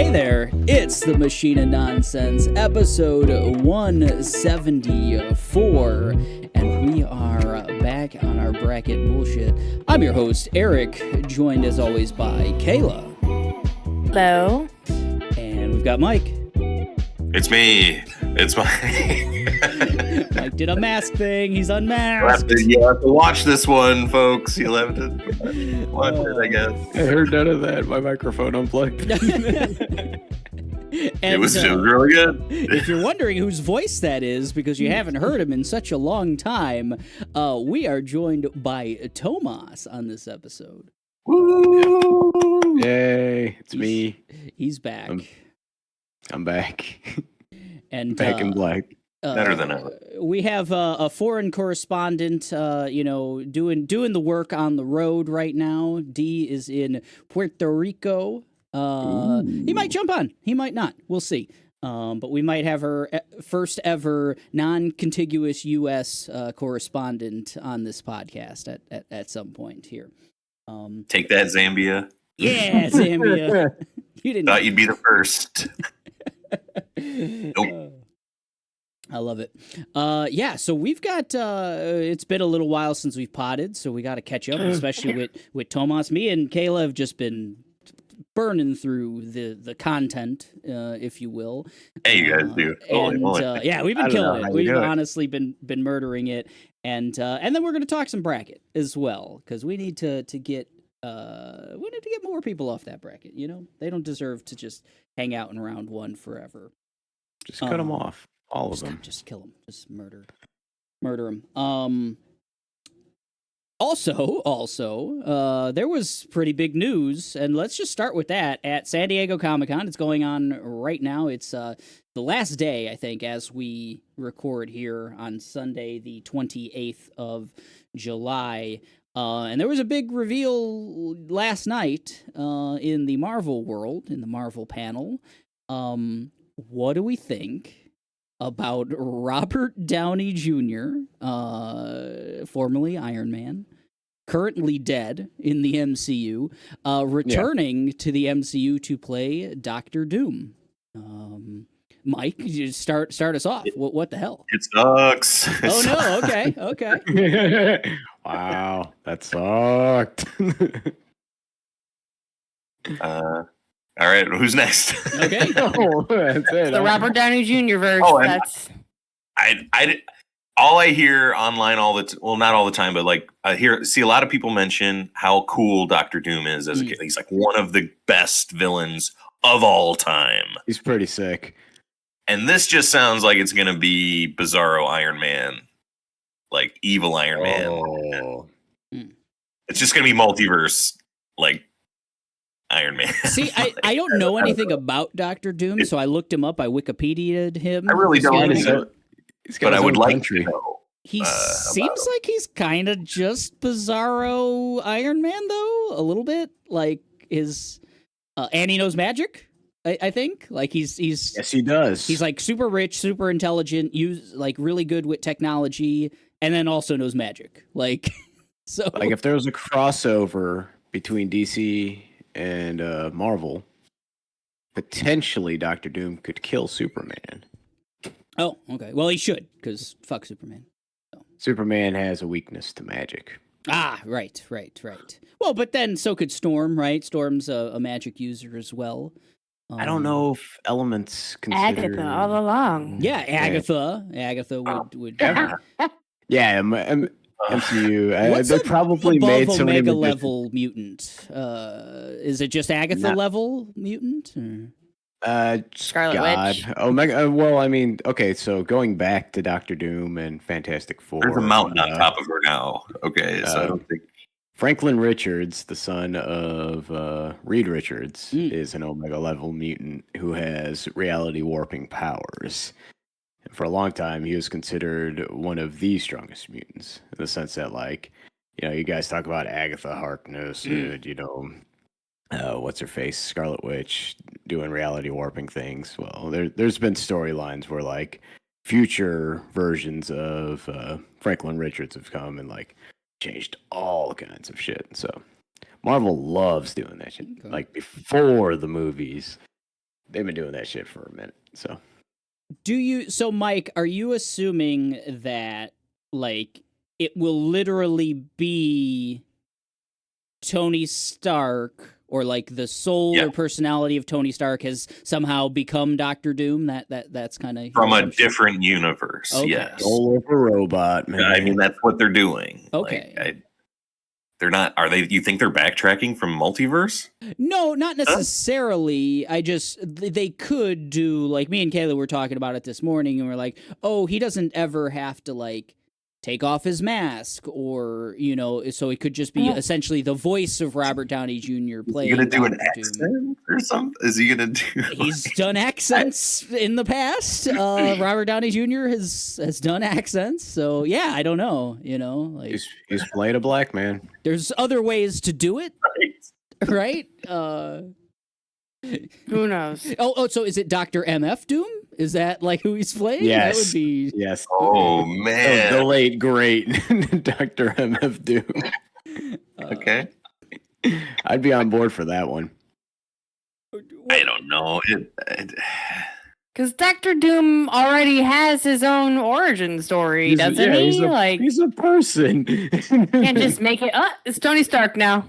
Hey there, it's the Machine of Nonsense, episode 174, and we are back on our bracket bullshit. I'm your host, Eric, joined as always by Kayla. Hello. And we've got Mike. It's me. It's Mike. Mike did a mask thing. He's unmasked. You have to watch this one, folks. You'll have to watch it, I guess. I heard none of that. My microphone unplugged. And, it was really good. If you're wondering whose voice that is, because you haven't heard him in such a long time, we are joined by Tomas on this episode. Woo! Yay, it's me. He's back. I'm back. And back in black. Better than ever. We have a foreign correspondent, doing the work on the road right now. D is in Puerto Rico. He might jump on. He might not. We'll see. But we might have her first ever non-contiguous U.S. correspondent on this podcast at some point here. Take that, Zambia. Yeah, Zambia. You didn't thought you'd be the first. Nope. I love it. So we've got, it's been a little while since we've potted, so we got to catch up, especially with Tomas. Me and Kayla have just been burning through the content, if you will. Hey, you guys do. We've been killing it. We've honestly been murdering it. And then we're going to talk some bracket as well, because we need to get more people off that bracket. You know, they don't deserve to just hang out in round one forever. Just cut them off, all of them. Just kill them. Just murder them. Also, there was pretty big news, and let's just start with that at San Diego Comic-Con. It's going on right now. It's the last day, I think, as we record here on Sunday, the 28th of July. And there was a big reveal last night in the Marvel world, in the Marvel panel. What do we think about Robert Downey Jr., formerly Iron Man, currently dead in the MCU, returning to the MCU to play Doctor Doom? Mike, you start us off. What the hell? It sucks. Oh no! Okay. Wow, that sucked. All right, who's next? Okay. Oh, that's it. The Robert Downey Jr. verse. All I hear online not all the time, but like see a lot of people mention how cool Doctor Doom is as a kid. He's like one of the best villains of all time. He's pretty sick. And this just sounds like it's gonna be Bizarro Iron Man, like evil Iron Man. Oh. It's just gonna be multiverse, like Iron Man. See, I don't know anything about Doctor Doom, so I looked him up. I Wikipedia'd him. I really don't either. But I would like to know. He seems like he's kind of just Bizarro Iron Man, though, a little bit. Like his, and he knows magic. I think like he's yes, he does. He's like super rich, super intelligent, really good with technology, and then also knows magic. Like so, like if there was a crossover between DC and Marvel, potentially Doctor Doom could kill Superman. Oh, okay. Well, he should, because fuck Superman. So. Superman has a weakness to magic. Ah, right. Well, but then so could Storm, right? Storm's a magic user as well. I don't know if elements considered... Agatha all along. Yeah, Agatha. Agatha would. Yeah, MCU. They probably made so many Omega level mutant. Is it just Agatha level mutant? Or? Scarlet Witch. Omega. Well, I mean, okay. So going back to Doctor Doom and Fantastic Four, there's a mountain on top of her now. Okay, so I don't think Franklin Richards, the son of Reed Richards, is an Omega level mutant who has reality warping powers. And for a long time, he was considered one of the strongest mutants in the sense that, like, you guys talk about Agatha Harkness, what's her face, Scarlet Witch, doing reality warping things. Well, there's been storylines where like future versions of Franklin Richards have come and like changed all kinds of shit. So Marvel loves doing that shit. Okay. Like before the movies, they've been doing that shit for a minute. So So Mike, are you assuming that like it will literally be Tony Stark, or like the soul or personality of Tony Stark has somehow become Doctor Doom? That's kind of from a different universe. Okay. Yes, soul of a robot, man. I mean that's what they're doing. Okay. Like, they're not. Are they? You think they're backtracking from multiverse? No, not necessarily. They could do, like, me and Kayla were talking about it this morning, and we're like, oh, he doesn't ever have to, like, take off his mask, or, so it could just be essentially the voice of Robert Downey Jr. playing. Is he gonna do an Dr. Doom. accent or something? Is he gonna do? He's done accents in the past. Robert Downey Jr. has done accents, so yeah, I don't know. Like He's playing a black man. there's other ways to do it, right? Who knows? Oh, so is it Dr. MF Doom? Is that like who he's playing? Yes. That would be. Yes. Oh man, the late great Dr. MF Doom. Okay, I'd be on board for that one. I don't know. Because Doctor Doom already has his own origin story, doesn't he? He's a person. Can't just make it. It's Tony Stark now.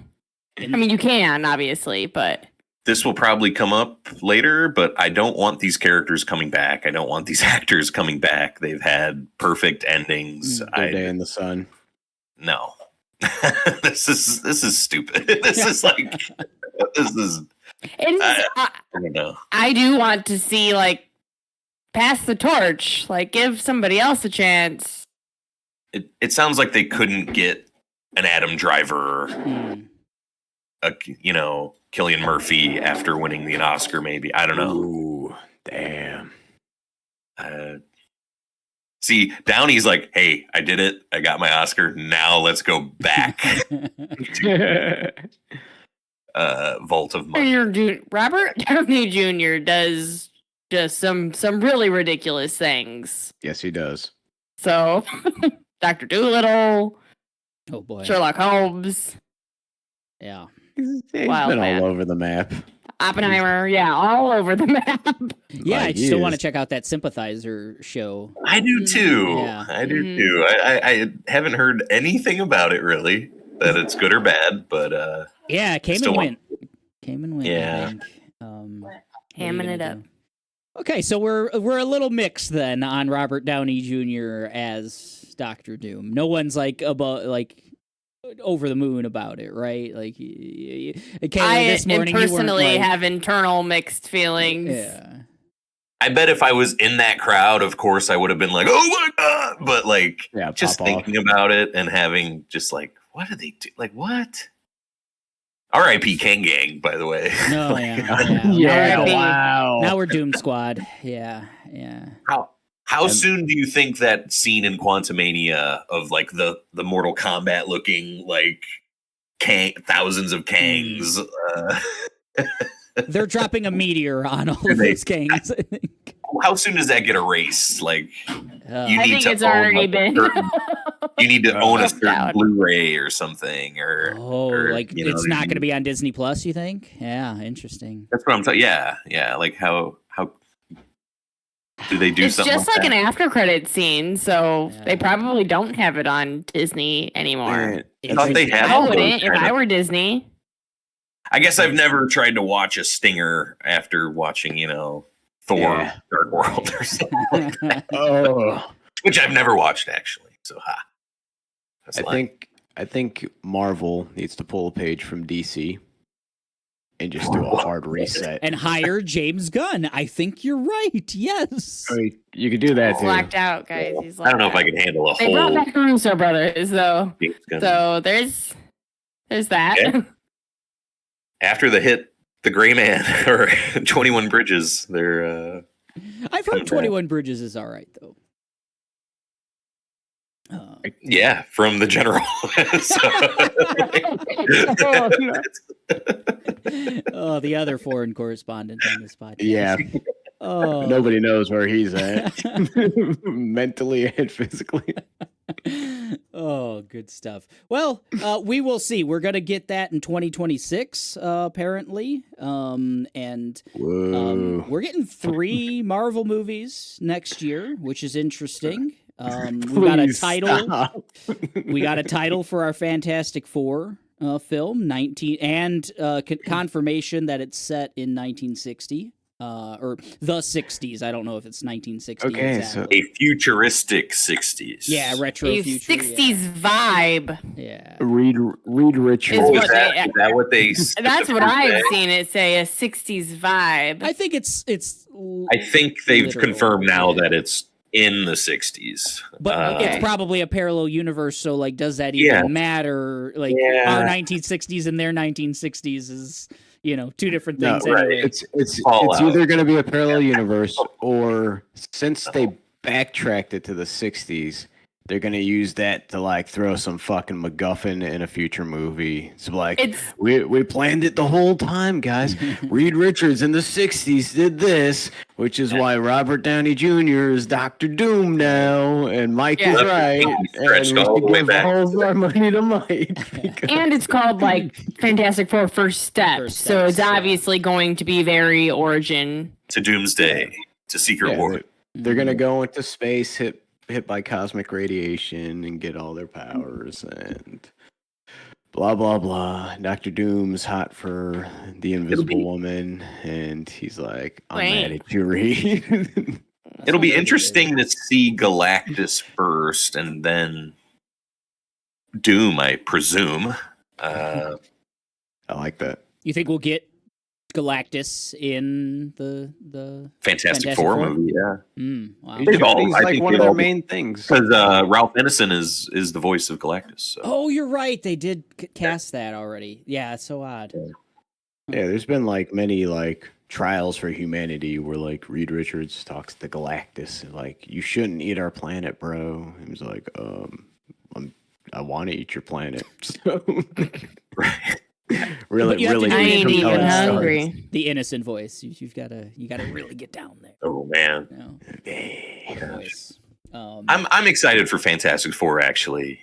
I mean, you can obviously, but This will probably come up later, but I don't want these characters coming back. I don't want these actors coming back. They've had perfect endings. Day in the sun. No. This is stupid. This is like this is. I don't know. I do want to see, like, pass the torch, like give somebody else a chance. It sounds like they couldn't get an Adam Driver, Cillian Murphy after winning the Oscar. Maybe, I don't know. Ooh, damn. See, Downey's like, hey, I did it. I got my Oscar. Now let's go back. Vault of money. Robert Downey Jr. does just some really ridiculous things. Yes, he does. So, Dr. Dolittle. Oh boy, Sherlock Holmes. Yeah, He's Wild been man. all over the map. Oppenheimer. Yeah, all over the map. yeah. I Like, still he want to is. check out that Sympathizer show. I do too. Yeah. I do too. I haven't heard anything about it really, that it's good or bad, but Yeah, it came Still and want- went. Came and went. Yeah. I think. What are you Hamming gonna it up. do? Okay, so we're a little mixed then on Robert Downey Jr. as Doctor Doom. No one's like over the moon about it, right? Like, Kayla, this morning you weren't personally like, have internal mixed feelings. Yeah. I bet if I was in that crowd, of course, I would have been like, "Oh my god!" But like, Yeah, just pop off. thinking about it and having just like, what do they do? Like, what? R.I.P. Kang Gang, by the way. No, Like, yeah. R.I.P. wow. Now we're Doom Squad. Yeah. How soon do you think that scene in Quantumania of like the Mortal Kombat looking like thousands of Kangs? They're dropping a meteor on all of They- those gangs, I think. How soon does that get erased? Like, you I need think to it's own, already like, a been. certain- you need to own a certain Out. Blu-ray or something, or Like you know it's what I not mean? going to be on Disney Plus, you think? Yeah, interesting. That's what I'm saying. Yeah. Like how do they do It's something? just like that? an after credit scene, so Yeah. they probably don't have it on Disney anymore. Man, I thought they had I all those wouldn't if kind I of- were Disney. I guess I've never tried to watch a stinger after watching, Thor Yeah. Dark World or something, Oh, which I've never watched actually. So That's I lying. think Marvel needs to pull a page from DC and just do a hard reset. And hire James Gunn. I think you're right. Yes. I mean, you could do that He's too. locked out, guys. He's I don't know if I locked can handle a out. They brought whole. back the Russo brothers, though. James Gunn. So there's that. Okay. After the hit The Gray Man or 21 Bridges, they're I've heard 21 Bridges is all right though. from the general. Oh, the other foreign correspondent on this podcast. Yeah, Oh, nobody knows where he's at, mentally and physically. Oh Oh, good stuff. Well, we will see. We're gonna get that in 2026, apparently. And Whoa. we're getting 3 Marvel movies next year, which is interesting. We got a Please title. stop. We got a title for our Fantastic Four film, 19, and confirmation that it's set in 1960. Or the 60s. I don't know if it's 1960. Okay, exactly. A futuristic 60s. Yeah, retro A future. 60s vibe. Yeah. Reed Richards. Is Oh, what is that, they- is that what they? That's what I've say? seen it say, a 60s vibe. I think it's. I think they've literal, confirmed now yeah. that it's in the 60s. But Okay. it's probably a parallel universe. So, like, does that even Yeah. matter? Like, Yeah. our 1960s and their 1960s is, 2 different No, things right. anyway. It's Fallout. either going to be a parallel universe, or since they backtracked it to the 60s, they're going to use that to like throw some fucking MacGuffin in a future movie. So like, It's we planned it the whole time, guys. Reed Richards in the 60s did this, which is why Robert Downey Jr. is Doctor Doom now, and Mike Yeah. is right. And Stretched we all should the way give back. all of our money to Mike. because- and it's called like Fantastic Four First Steps, First so it's Steps, yeah. obviously going to be very origin. To Doomsday, to Secret Yeah, War. they're gonna go into space, hit by cosmic radiation, and get all their powers, and blah blah blah. Doctor Doom's hot for the Invisible Woman, and he's like, "I'm mad Wait. at you, Reed." It'll be interesting to see Galactus first, and then Doom, I presume. I like that. You think we'll get Galactus in the Fantastic Fantastic Four Four? movie, yeah. Wow. They've all- He's I like think one of they've their all- main things. Because Ralph Ineson is the voice of Galactus. So. Oh, you're right. They did cast that already. Yeah, it's so odd. Yeah, there's been like many like trials for humanity where like Reed Richards talks to Galactus and like, you shouldn't eat our planet, bro. He was like, I want to eat your planet. So really, But you have to really, do I it ain't in even the, hungry. The innocent voice. You gotta really get down there. Oh man, You know, Gosh. voice. I'm excited for Fantastic Four. Actually,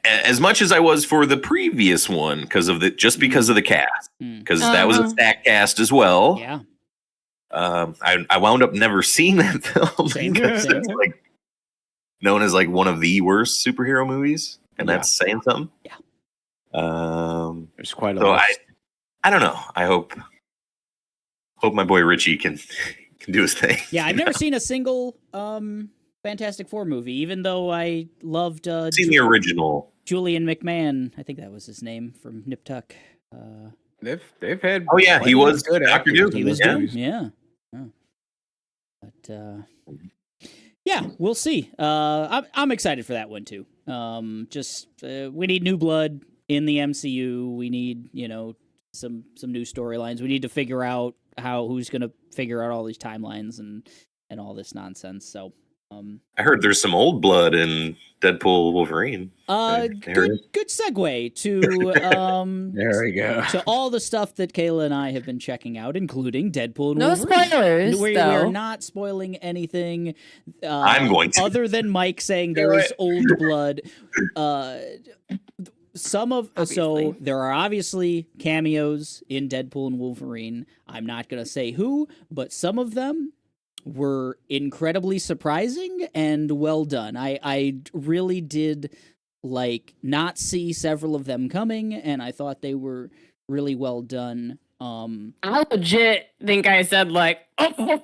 as much as I was for the previous one because of the cast, because that was a stacked cast as well. Yeah. I wound up never seeing that film Same, because same. it's like known as like one of the worst superhero movies, and Yeah. that's saying something. Yeah. There's quite a So lot. I don't know. I hope my boy Richie can do his thing. Yeah, I've never seen a single Fantastic Four movie, even though I loved Seen the original. Julian McMahon. I think that was his name from Nip Tuck. They've had. Oh yeah, he plenty of was good Dr. actors Doom. in He was those Doom. movies. Yeah. But yeah, we'll see. I'm excited for that one too. We need new blood in the MCU. We need, some new storylines. We need to figure out who's going to figure out all these timelines and all this nonsense. So, I heard there's some old blood in Deadpool Wolverine. good segue to There we go. to all the stuff that Kayla and I have been checking out, including Deadpool and No Wolverine. spoilers, We though. are not spoiling anything. I'm going to. Other than Mike saying there is old blood. So there are obviously cameos in Deadpool and Wolverine. I'm not going to say who, but some of them were incredibly surprising and well done. I really did not see several of them coming, and I thought they were really well done. I legit think I said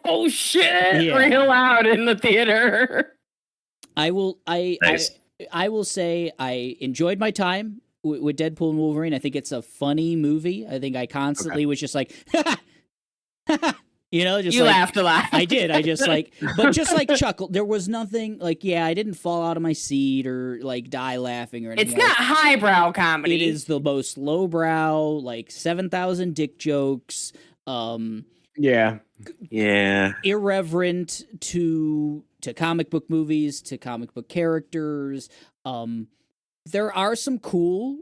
oh shit, Yeah. real loud in the theater. I will Nice. I will say I enjoyed my time with Deadpool and Wolverine. I think it's a funny movie. I think I constantly was just like, just You like, laughed a lot. I did. I just chuckled. There was nothing I didn't fall out of my seat or die laughing or anything. It's not highbrow comedy. It is the most lowbrow, 7,000 dick jokes. Yeah. Yeah. Irreverent to comic book movies, to comic book characters. There are some cool,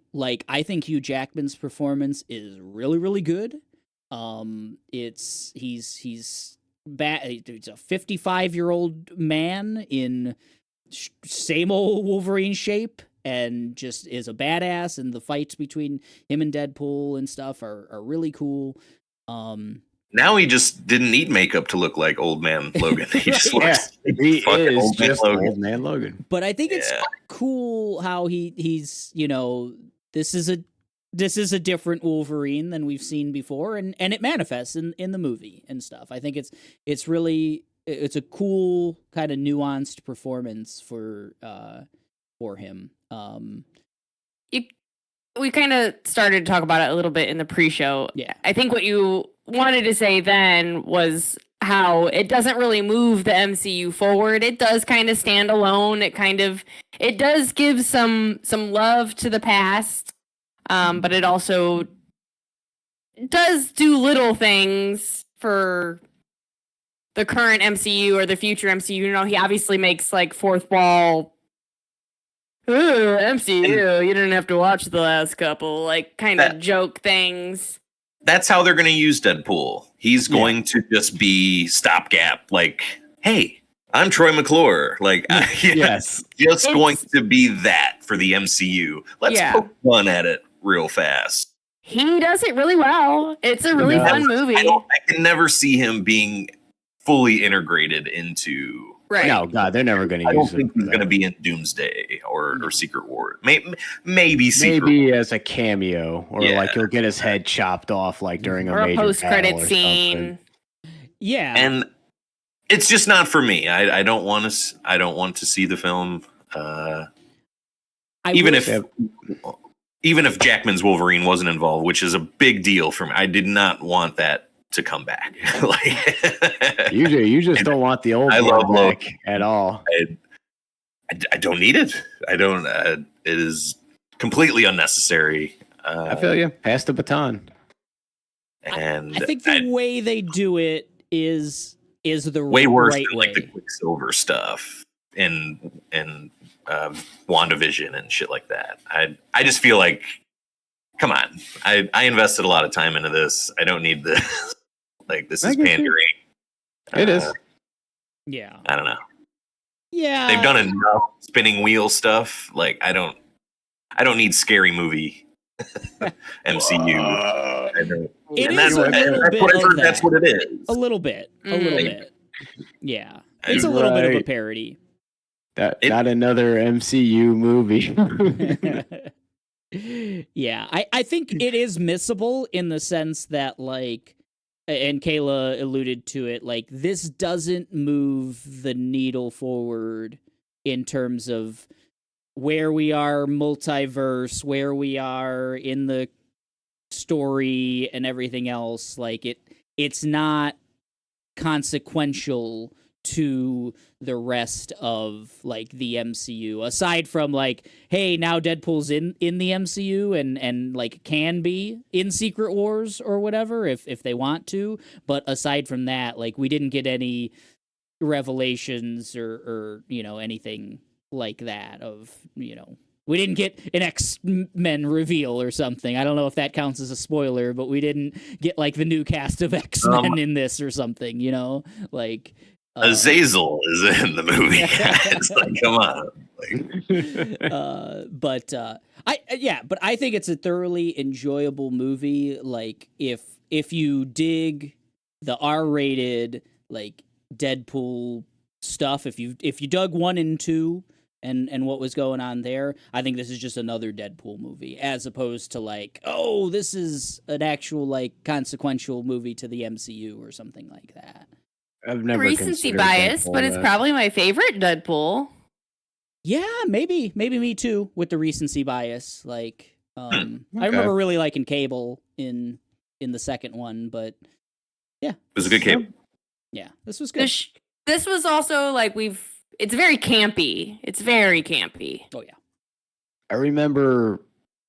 I think Hugh Jackman's performance is really, really good. He's a 55-year-old man in same old Wolverine shape and just is a badass, and the fights between him and Deadpool and stuff are really cool. Now he just didn't need makeup to look like Old Man Logan. He just looks he fucking is Old Man just Logan. Old Man Logan. But I think it's cool how he's this is a different Wolverine than we've seen before, and it manifests in the movie and stuff. I think it's really a cool kind of nuanced performance for him. We kind of started to talk about it a little bit in the pre-show. Yeah. I think what you wanted to say then was how it doesn't really move the MCU forward. It does kind of stand alone. It does give some love to the past, but it also does do little things for the current MCU or the future MCU. You know, he obviously makes like fourth wall. Ooh, MCU, you didn't have to watch the last couple, like kind of joke things. That's how they're going to use Deadpool. He's going to just be stopgap. Like, hey, I'm Troy McClure. Like, Yes, just going to be that for the MCU. Let's poke fun at it real fast. He does it really well. It's a really fun movie. I can never see him being fully integrated into. Right. No, God, they're never going to use it. I don't think he's going to be in Doomsday or Secret War. Maybe Secret Maybe War. as a cameo, or like he'll get his head chopped off like during a or major post-credit battle or scene. something. Yeah, And it's just not for me. I don't want to see the film. Even if Jackman's Wolverine wasn't involved, which is a big deal for me, I did not want that to come back. Like, you just don't want the old one back at all. I don't need it. I don't. It is completely unnecessary. I feel you. Pass the baton. And I think the way they do it is the way worse right than way. like the Quicksilver stuff and WandaVision and shit like that. I just feel like, come on. I invested a lot of time into this. I don't need this. Like, this is pandering. It is. Yeah. I don't know. Yeah. They've done enough spinning wheel stuff. Like, I don't need scary movie MCU. I don't. It And is a little bit what I've of heard, that. that's what it is. A little bit. A little bit. Yeah. It's a Right. little bit of a parody. Not another MCU movie. Yeah. I think it is missable in the sense that, like, and Kayla alluded to it, like, this doesn't move the needle forward in terms of where we are multiverse, where we are in the story and everything else. Like, it's not consequential to the rest of, like, the MCU, aside from, like, hey, now Deadpool's in the MCU and like can be in Secret Wars or whatever if they want to. But aside from that, like, we didn't get any revelations or anything like that of, we didn't get an X-Men reveal or something. I don't know if that counts as a spoiler, but we didn't get, like, the new cast of X-Men in this or something, like. Azazel is in the movie. It's like, come on. Like, but I think it's a thoroughly enjoyable movie. Like, if you dig the R-rated, like, Deadpool stuff, if you dug 1 and 2 and what was going on there, I think this is just another Deadpool movie, as opposed to, like, oh, this is an actual, like, consequential movie to the MCU or something like that. I've never Recency considered bias, Deadpool but it's that. probably my favorite Deadpool. Yeah, maybe me too, with the recency bias. Like, I Okay. remember really liking Cable in the second one, but yeah, it was a good game. yeah, this was good. This was also like it's very campy. It's very campy. Oh yeah, I remember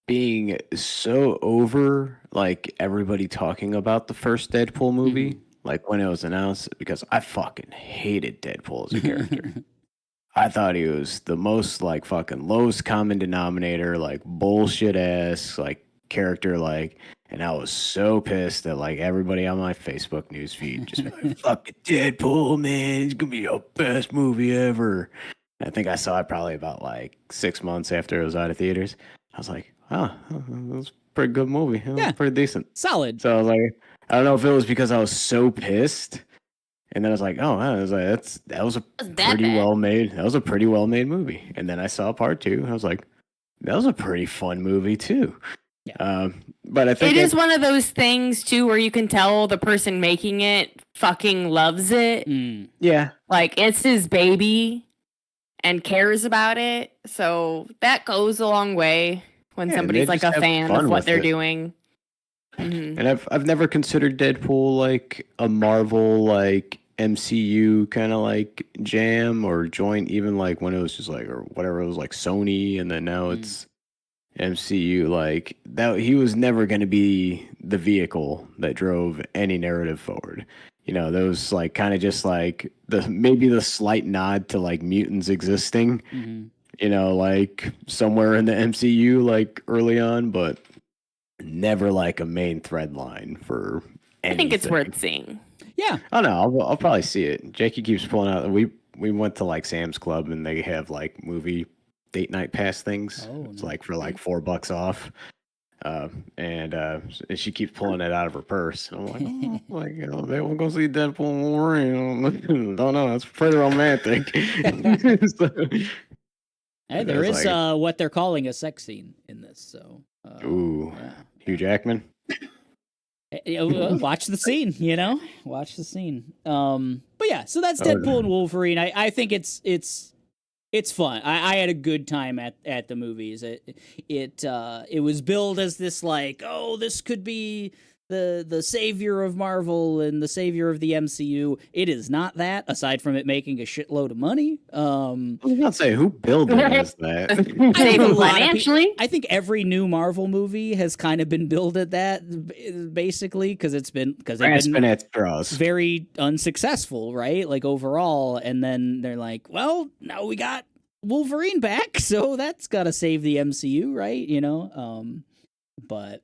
being so over, like, everybody talking about the first Deadpool movie, like, when it was announced, because I fucking hated Deadpool as a character. I thought he was the most, like, fucking lowest common denominator, like, bullshit ass, like, character, like, and I was so pissed that, like, everybody on my Facebook news feed just be like, fucking Deadpool, man, it's gonna be the best movie ever. I think I saw it probably about like 6 months after it was out of theaters. I was like, oh, that was a pretty good movie. It was pretty decent. Solid. So I was like, I don't know if it was because I was so pissed. And then I was like, oh, wow, I was like, that was a pretty well made. That was a pretty well made movie. And then I saw part 2. I was like, that was a pretty fun movie too. Yeah. But I think it is one of those things too where you can tell the person making it fucking loves it. Yeah. Like it's his baby and cares about it. So that goes a long way when somebody's like a fan of what they're doing. Mm-hmm. And I've never considered Deadpool like a Marvel like MCU kind of like jam or joint, even like when it was just like or whatever, it was like Sony, and then now it's MCU. Like that, he was never going to be the vehicle that drove any narrative forward. You know, those like kind of just like maybe the slight nod to like mutants existing. You know, like somewhere in the MCU, like early on, but never like a main thread line for anything. I think it's worth seeing. Yeah. Oh no, I'll probably see it. Jackie keeps pulling out. We went to like Sam's Club and they have like movie date night pass things. It's like for like $4 off. And she keeps pulling it out of her purse. I'm like, oh, like, you know, maybe we'll go see Deadpool and Wolverine. Don't know. It's pretty romantic. Hey, there is like, what they're calling a sex scene in this. So, ooh, yeah. Hugh Jackman. Watch the scene, you know. Watch the scene. But yeah, so that's Deadpool and Wolverine. I think it's fun. I had a good time at the movies. It was billed as this like, oh, this could be the savior of Marvel and the savior of the MCU. It is not that, aside from it making a shitload of money. I was not saying who billed it as that. Financially, I think every new Marvel movie has kind of been billed at that, basically, because it's been very unsuccessful, right? Like overall, and then they're like, well, now we got Wolverine back, so that's got to save the MCU, right? You know, but.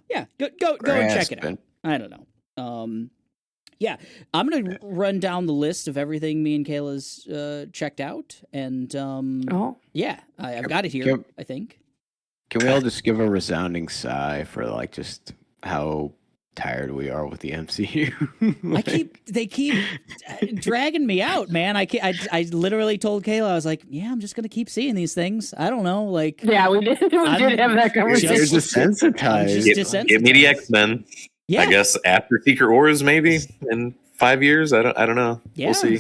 Yeah, go and check it out. I don't know. Yeah, I'm gonna run down the list of everything me and Kayla's checked out, and yeah, I've got it here. I think. Can we all just give a resounding sigh for like just how tired we are with the MCU? They keep dragging me out, man. I literally told Kayla, I was like, yeah, I'm just gonna keep seeing these things. I don't know, like we did have that conversation. You're desensitized. Give me the X-Men. Yeah. I guess after Secret Wars, maybe in 5 years. I don't know. Yeah. We'll see.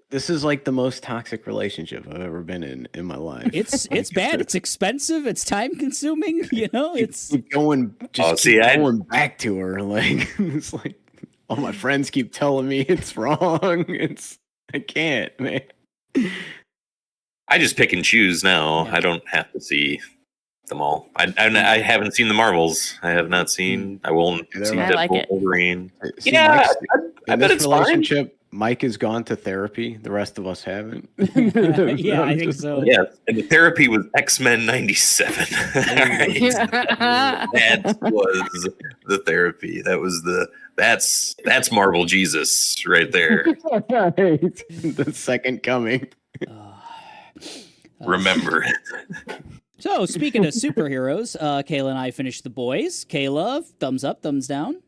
This is like the most toxic relationship I've ever been in my life. It's bad. It's expensive. It's time consuming. You know, it's going back to her. Like it's like all my friends keep telling me it's wrong. I can't, man. I just pick and choose now. Yeah. I don't have to see them all. I haven't seen the Marvels. I have not seen. I won't see Deadpool, Wolverine. See, yeah, I bet it's relationship. Fine. Mike has gone to therapy. The rest of us haven't. Yeah, I think so. Yeah, and the therapy was X-Men '97. Right. That was the therapy. That was that's Marvel Jesus right there. The second coming. Remember. So, speaking of superheroes, Kayla and I finished The Boys. Kayla, thumbs up, thumbs down?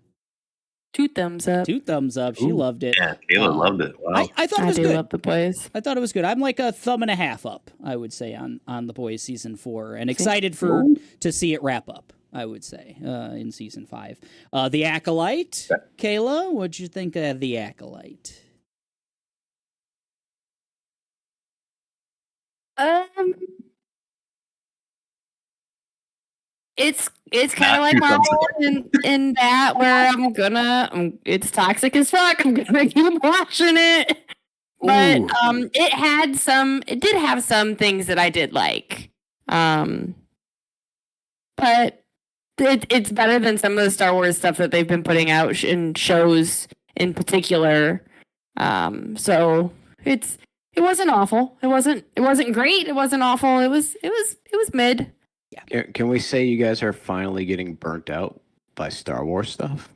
2 thumbs up. 2 thumbs up. She loved it. Yeah, Kayla loved it. Wow. I thought it was good. I love The Boys. I thought it was good. I'm like a 1.5 up, I would say, on The Boys season 4, and excited to see it wrap up, I would say, in season 5. The Acolyte. Kayla, what'd you think of The Acolyte? It's kind of like Marvel in that where it's toxic as fuck. I'm gonna keep watching it, but it did have some things that I did like, but it's better than some of the Star Wars stuff that they've been putting out in shows in particular. So it wasn't awful. It wasn't great. It wasn't awful. It was mid. Yeah. Can we say you guys are finally getting burnt out by Star Wars stuff?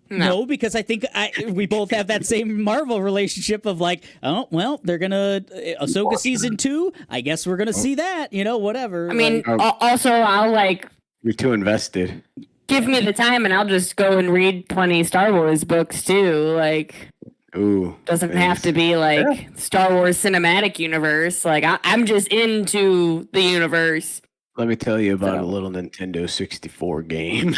No, because I think we both have that same Marvel relationship of like, oh, well, they're going to Ahsoka season 2. I guess we're going to see that, whatever. I mean, like, also, I'll You're too invested. give me the time and I'll just go and read 20 Star Wars books too. Like, Ooh. doesn't have to be like Star Wars cinematic universe. Like, I'm just into the universe. Let me tell you about a little Nintendo 64 game.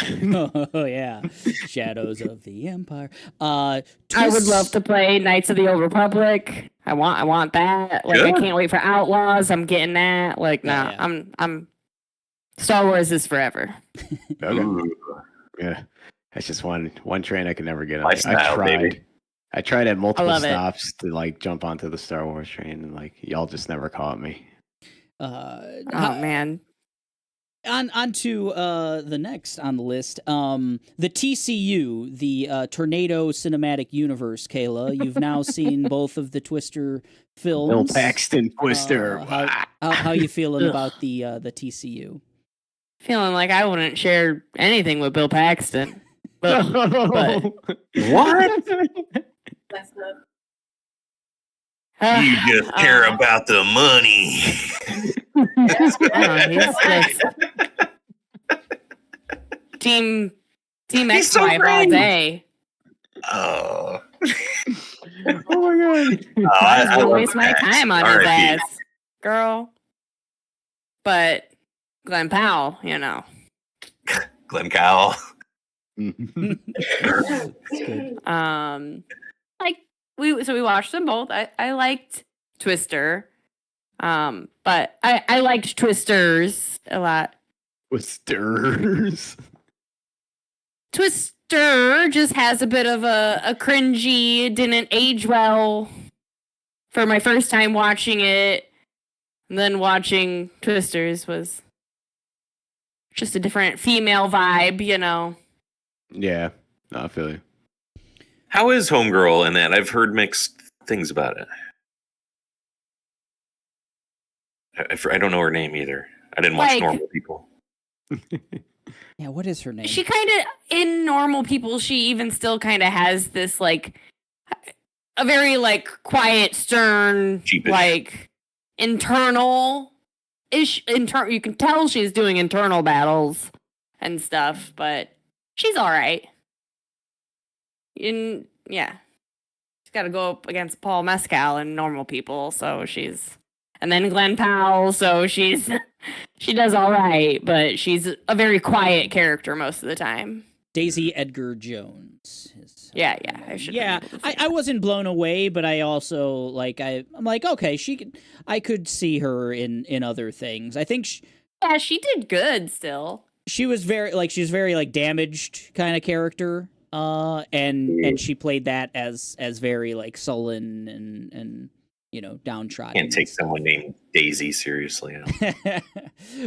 oh, yeah. Shadows of the Empire. I would love to play Knights of the Old Republic. I want that. Like, I can't wait for Outlaws. I'm getting that. Like, I'm Star Wars is forever. Okay. Yeah. That's just one train I could never get on. Lifestyle, baby. I tried at multiple love it. stops to like jump onto the Star Wars train, and like y'all just never caught me. Oh man. On to the next on the list. The TCU, the Tornado Cinematic Universe, Kayla. You've now seen both of the Twister films. Bill Paxton Twister. How you feeling about the TCU? Feeling like I wouldn't share anything with Bill Paxton. But What? You just care about the money. He's just team He's so ex-wife all great. day. Oh. Oh my god. I I just love waste my Max. time on his R.I.P. ass, girl. But Glenn Powell, Glenn Cowell. like we watched them both. I liked Twister, but I liked Twisters a lot. Twisters. Twister just has a bit of a cringy, didn't age well for my first time watching it. And then watching Twisters was just a different female vibe, Yeah, no, I feel you. How is Homegirl in that? I've heard mixed things about it. I don't know her name either. I didn't watch Normal People. Yeah, what is her name? She kind of, in Normal People, she even still kind of has this, like, a very, like, quiet, stern, Cheapish. like, you can tell she's doing internal battles and stuff, but she's all right. She's got to go up against Paul Mescal and Normal People, so and then Glenn Powell, so she does all right, but she's a very quiet character most of the time. Daisy Edgar Jones. I should. Yeah, I wasn't blown away, but I also I'm like, okay, I could see her in other things. I think she did good still. She was very damaged kind of character, and she played that as very like sullen and downtrodden. Can't take someone named Daisy seriously.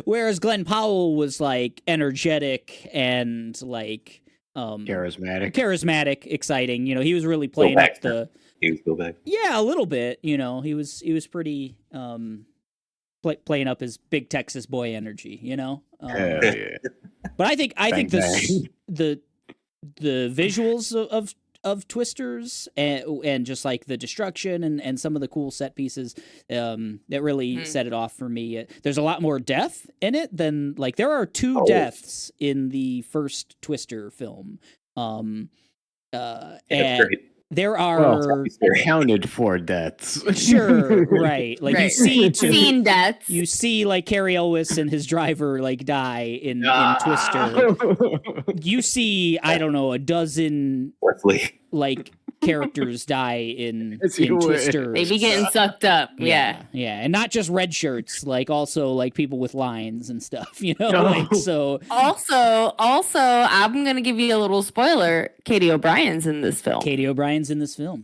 Whereas Glenn Powell was like energetic and like charismatic, exciting. He was really playing up the. He was Bill Paxton. Yeah, a little bit. He was pretty playing up his big Texas boy energy. Yeah. But I think the visuals of Twisters and just like the destruction and some of the cool set pieces that really set it off for me. There's a lot more death in it than there are 2 deaths in the first Twister film. And there are accounted for deaths. Sure, right. You see seen deaths. You see Cary Elwes and his driver die in Twister. You see, I don't know, a dozen Wesley characters die in Twister. They be getting sucked up. Yeah. And not just red shirts, also people with lines and stuff. So. Also, I'm gonna give you a little spoiler. Katie O'Brien's in this film.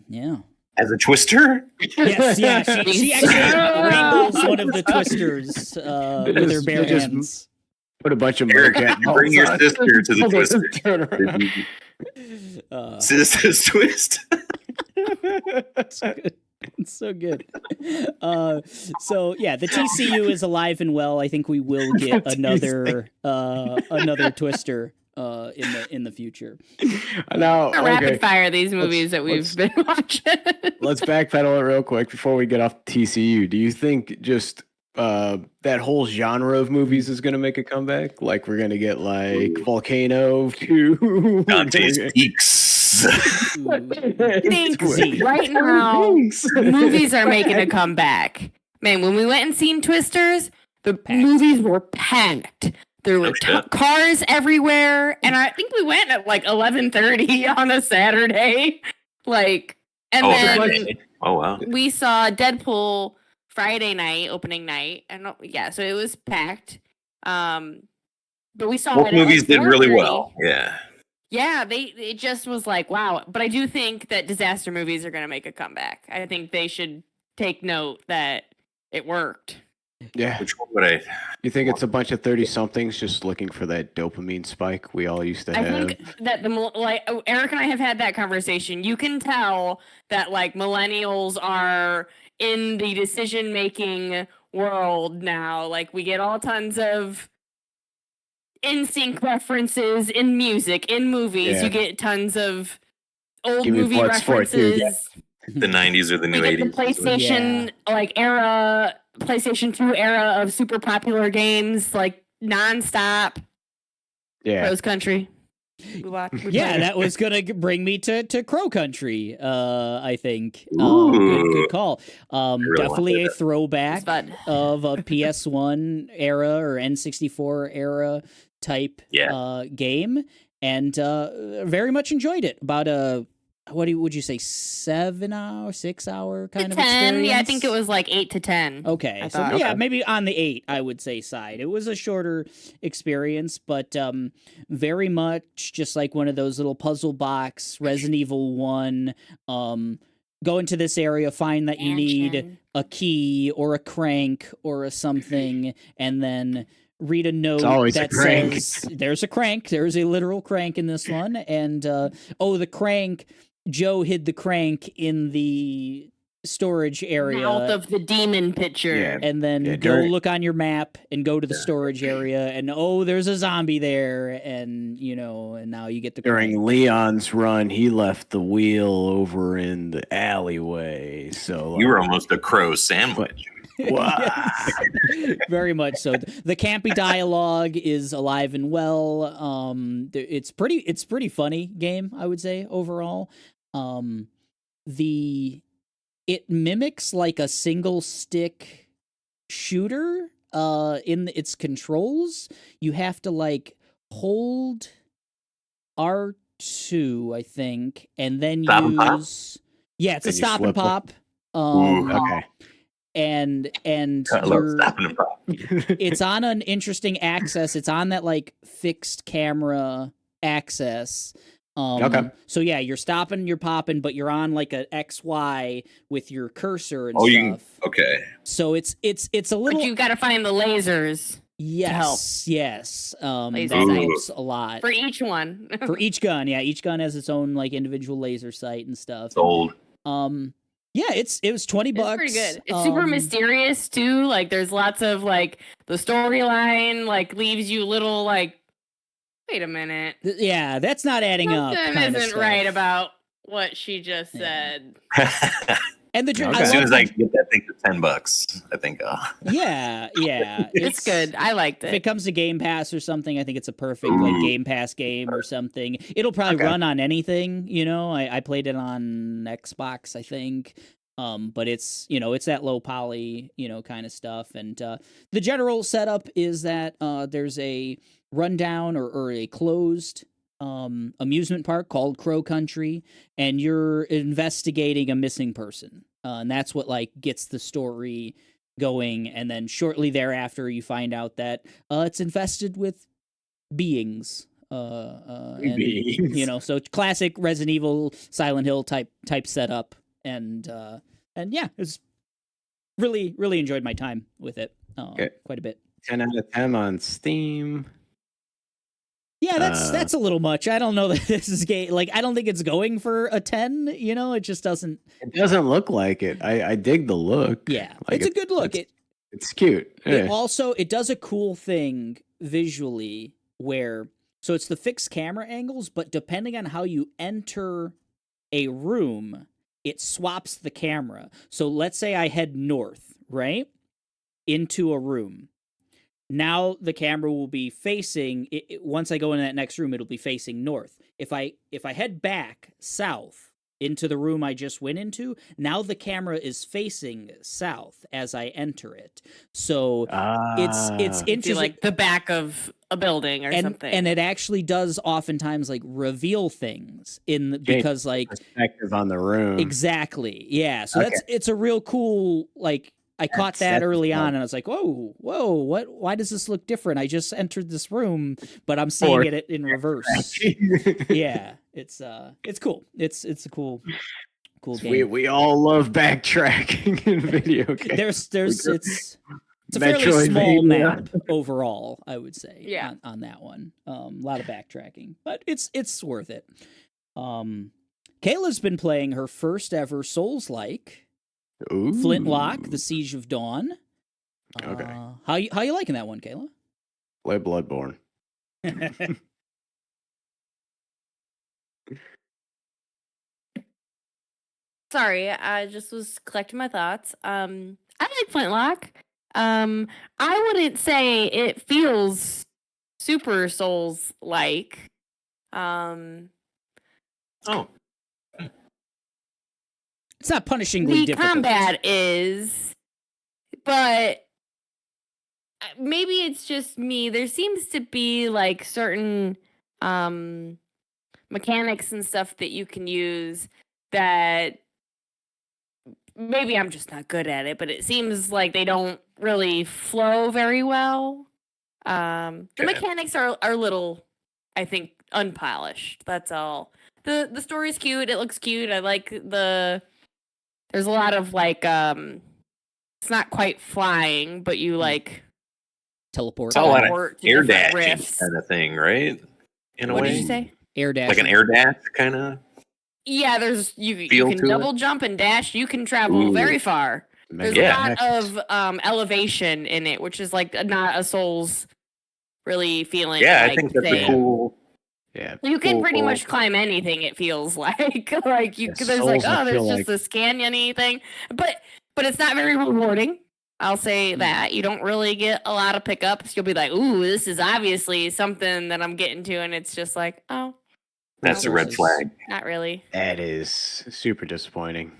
Yeah. As a Twister? Yes, yeah. She actually wrangles one of the Twisters with her bare hands. Put a bunch of Eric, bring your sister to the Twister. Sisters Twist. It's so good. So yeah, the TCU is alive and well. I think we will get another Twister in the future. Now, Rapid fire these movies that we've been watching. Let's backpedal it real quick before we get off TCU. Do you think just that whole genre of movies is going to make a comeback? Like we're going to get like Volcano 2. Dante's Peaks. Right now, movies are making a comeback. Man, when we went and seen Twisters, the movies were packed. There were cars everywhere, and I think we went at like 11:30 on a Saturday. Like, and then oh wow, we saw Deadpool Friday night, opening night, and so it was packed. But we saw both movies did really well. Yeah, it just was like, wow. But I do think that disaster movies are going to make a comeback. I think they should take note that it worked. Yeah. Which one would I? You think it's a bunch of 30-somethings just looking for that dopamine spike we all used to have? I think that Eric and I have had that conversation. You can tell that like millennials are in the decision-making world now. Like we get all tons of in-sync references in music, in movies. Yeah. You get tons of old Give me movie references. The 90s or the new We 80s. get the PlayStation era, PlayStation 2 era of super popular games like nonstop. Yeah. Rose Country. That was gonna bring me to Crow Country. I think. Good call. really Definitely a wanted throwback of a PS1 era or N64 era type game, and very much enjoyed it. About a would you say 7 hour, 6 hour kind of 10. experience? Yeah, I think it was like 8 to 10. Okay, so maybe on the 8, I would say side. It was a shorter experience, but very much just like one of those little puzzle box Resident Evil 1. Go into this area, find that you need a key or a crank or a something, and then read a note that says there's a crank. There's a literal crank in this one, and the crank. Joe hid the crank in the storage area. Mouth of the demon picture. Yeah. And then go look on your map and go to the storage area, and there's a zombie there, and and now you get the During crank. Leon's run, he left the wheel over in the alleyway. So you were almost a crow sandwich. Yes, very much so. The campy dialogue is alive and well. It's pretty funny game, I would say, overall. It mimics like a single stick shooter in its controls. You have to like hold R2, I think, and then use it's a stop and pop. Okay. And I love stopping and pop. it's on an interesting axis. It's on that like fixed camera axis. So you're stopping, you're popping, but you're on like a XY with your cursor and stuff. So it's a little. But you've got to find the lasers. Yes. That helps a lot for each one. For each gun, each gun has its own like individual laser sight and stuff. Sold. It was $20. It's pretty good. It's super mysterious too. Like there's lots of like the storyline like leaves you little like, wait a minute. That's not adding up. Something isn't right about what she just said. And as soon as I get that thing for $10, I think. It's good. I liked it. If it comes to Game Pass or something, I think it's a perfect like Game Pass game or something. It'll probably run on anything. I played it on Xbox, I think. But it's it's that low poly kind of stuff. And the general setup is that there's a rundown or a closed amusement park called Crow Country, and you're investigating a missing person, and that's what like gets the story going. And then shortly thereafter, you find out that it's infested with beings. So classic Resident Evil, Silent Hill type setup, and it's really enjoyed my time with it quite a bit. 10 out of 10 on Steam. Yeah, that's a little much. I don't know that this is like I don't think it's going for a 10. It just doesn't. It doesn't look like it. I dig the look. Yeah, like it's a good look. It's cute. It does a cool thing visually where So it's the fixed camera angles, but depending on how you enter a room, it swaps the camera. So let's say I head north, right? Into a room. Now the camera will be facing once I go into that next room, it'll be facing north. If I head back south into the room I just went into, now the camera is facing south as I enter it. So it's interesting, like the back of a building or something. And it actually does oftentimes like reveal things because like perspective on the room. Exactly. Yeah. So it's a real cool, like, I caught that early on, and I was like, "Whoa, what? Why does this look different? I just entered this room, but I'm seeing it in reverse." Yeah, it's cool. It's a cool game. We all love backtracking in video games. It's a fairly small map overall, I would say. Yeah. On that one, a lot of backtracking, but it's worth it. Kayla's been playing her first ever Souls-like. Ooh. Flintlock, The Siege of Dawn. Okay. How you liking that one, Kayla? Play Bloodborne. Sorry, I just was collecting my thoughts. I like Flintlock. I wouldn't say it feels super Souls-like. Oh, It's not punishingly the difficult. combat is, but maybe it's just me. There seems to be like certain mechanics and stuff that you can use that maybe I'm just not good at it, but it seems like they don't really flow very well. The mechanics are a little, I think, unpolished. That's all. The story's cute. It looks cute. I like there's a lot of like it's not quite flying, but you like teleport. It's all a lot of to air different dashing rifts. kind of thing, right? In a What way, did you say? Air dash. like an air dash kind of. Yeah, there's you Feel can to double jump and dash. You can travel Ooh. very far. There's Yeah. a lot of elevation in it, which is like not a Souls really feeling. Yeah, like I think that's thing. a cool. Yeah. You can cool, pretty cool. much climb anything. It feels like like you. Yeah, There's like Souls, I there's feel just like- this canyon-y thing, but it's not very rewarding. I'll say that you don't really get a lot of pickups. You'll be like, "Ooh, this is obviously something that I'm getting to," and it's just like, "Oh, That's a red flag. not really." That is super disappointing.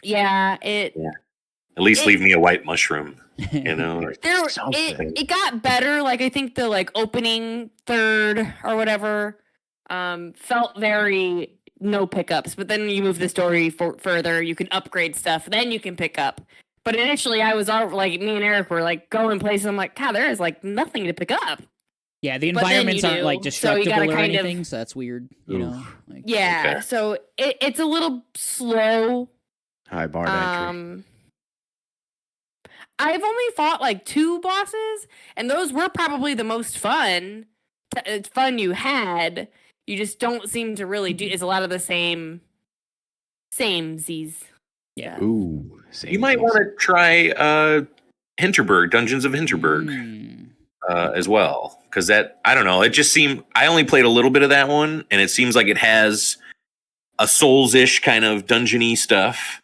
Yeah, At least leave me a white mushroom, you know. or- There, Something. it got better. Like I think the like opening third or whatever felt very no pickups. But then you move the story further, you can upgrade stuff, then you can pick up. But initially, I was all like, me and Eric were like going places. I'm like, God, there is like nothing to pick up. Yeah, the But then environments you aren't do, like so you destructible gotta or kind of- anything, so that's weird. You know, like, Yeah, Okay. so it's a little slow. High bar to entry. I've only fought like 2 bosses, and those were probably the most fun you had. You just don't seem to really do. It's a lot of the samesies. Yeah. Ooh. You might want to try Hinterberg, Dungeons of Hinterberg, as well, because that I don't know. It just seemed I only played a little bit of that one, and it seems like it has a Souls-ish kind of dungeony stuff.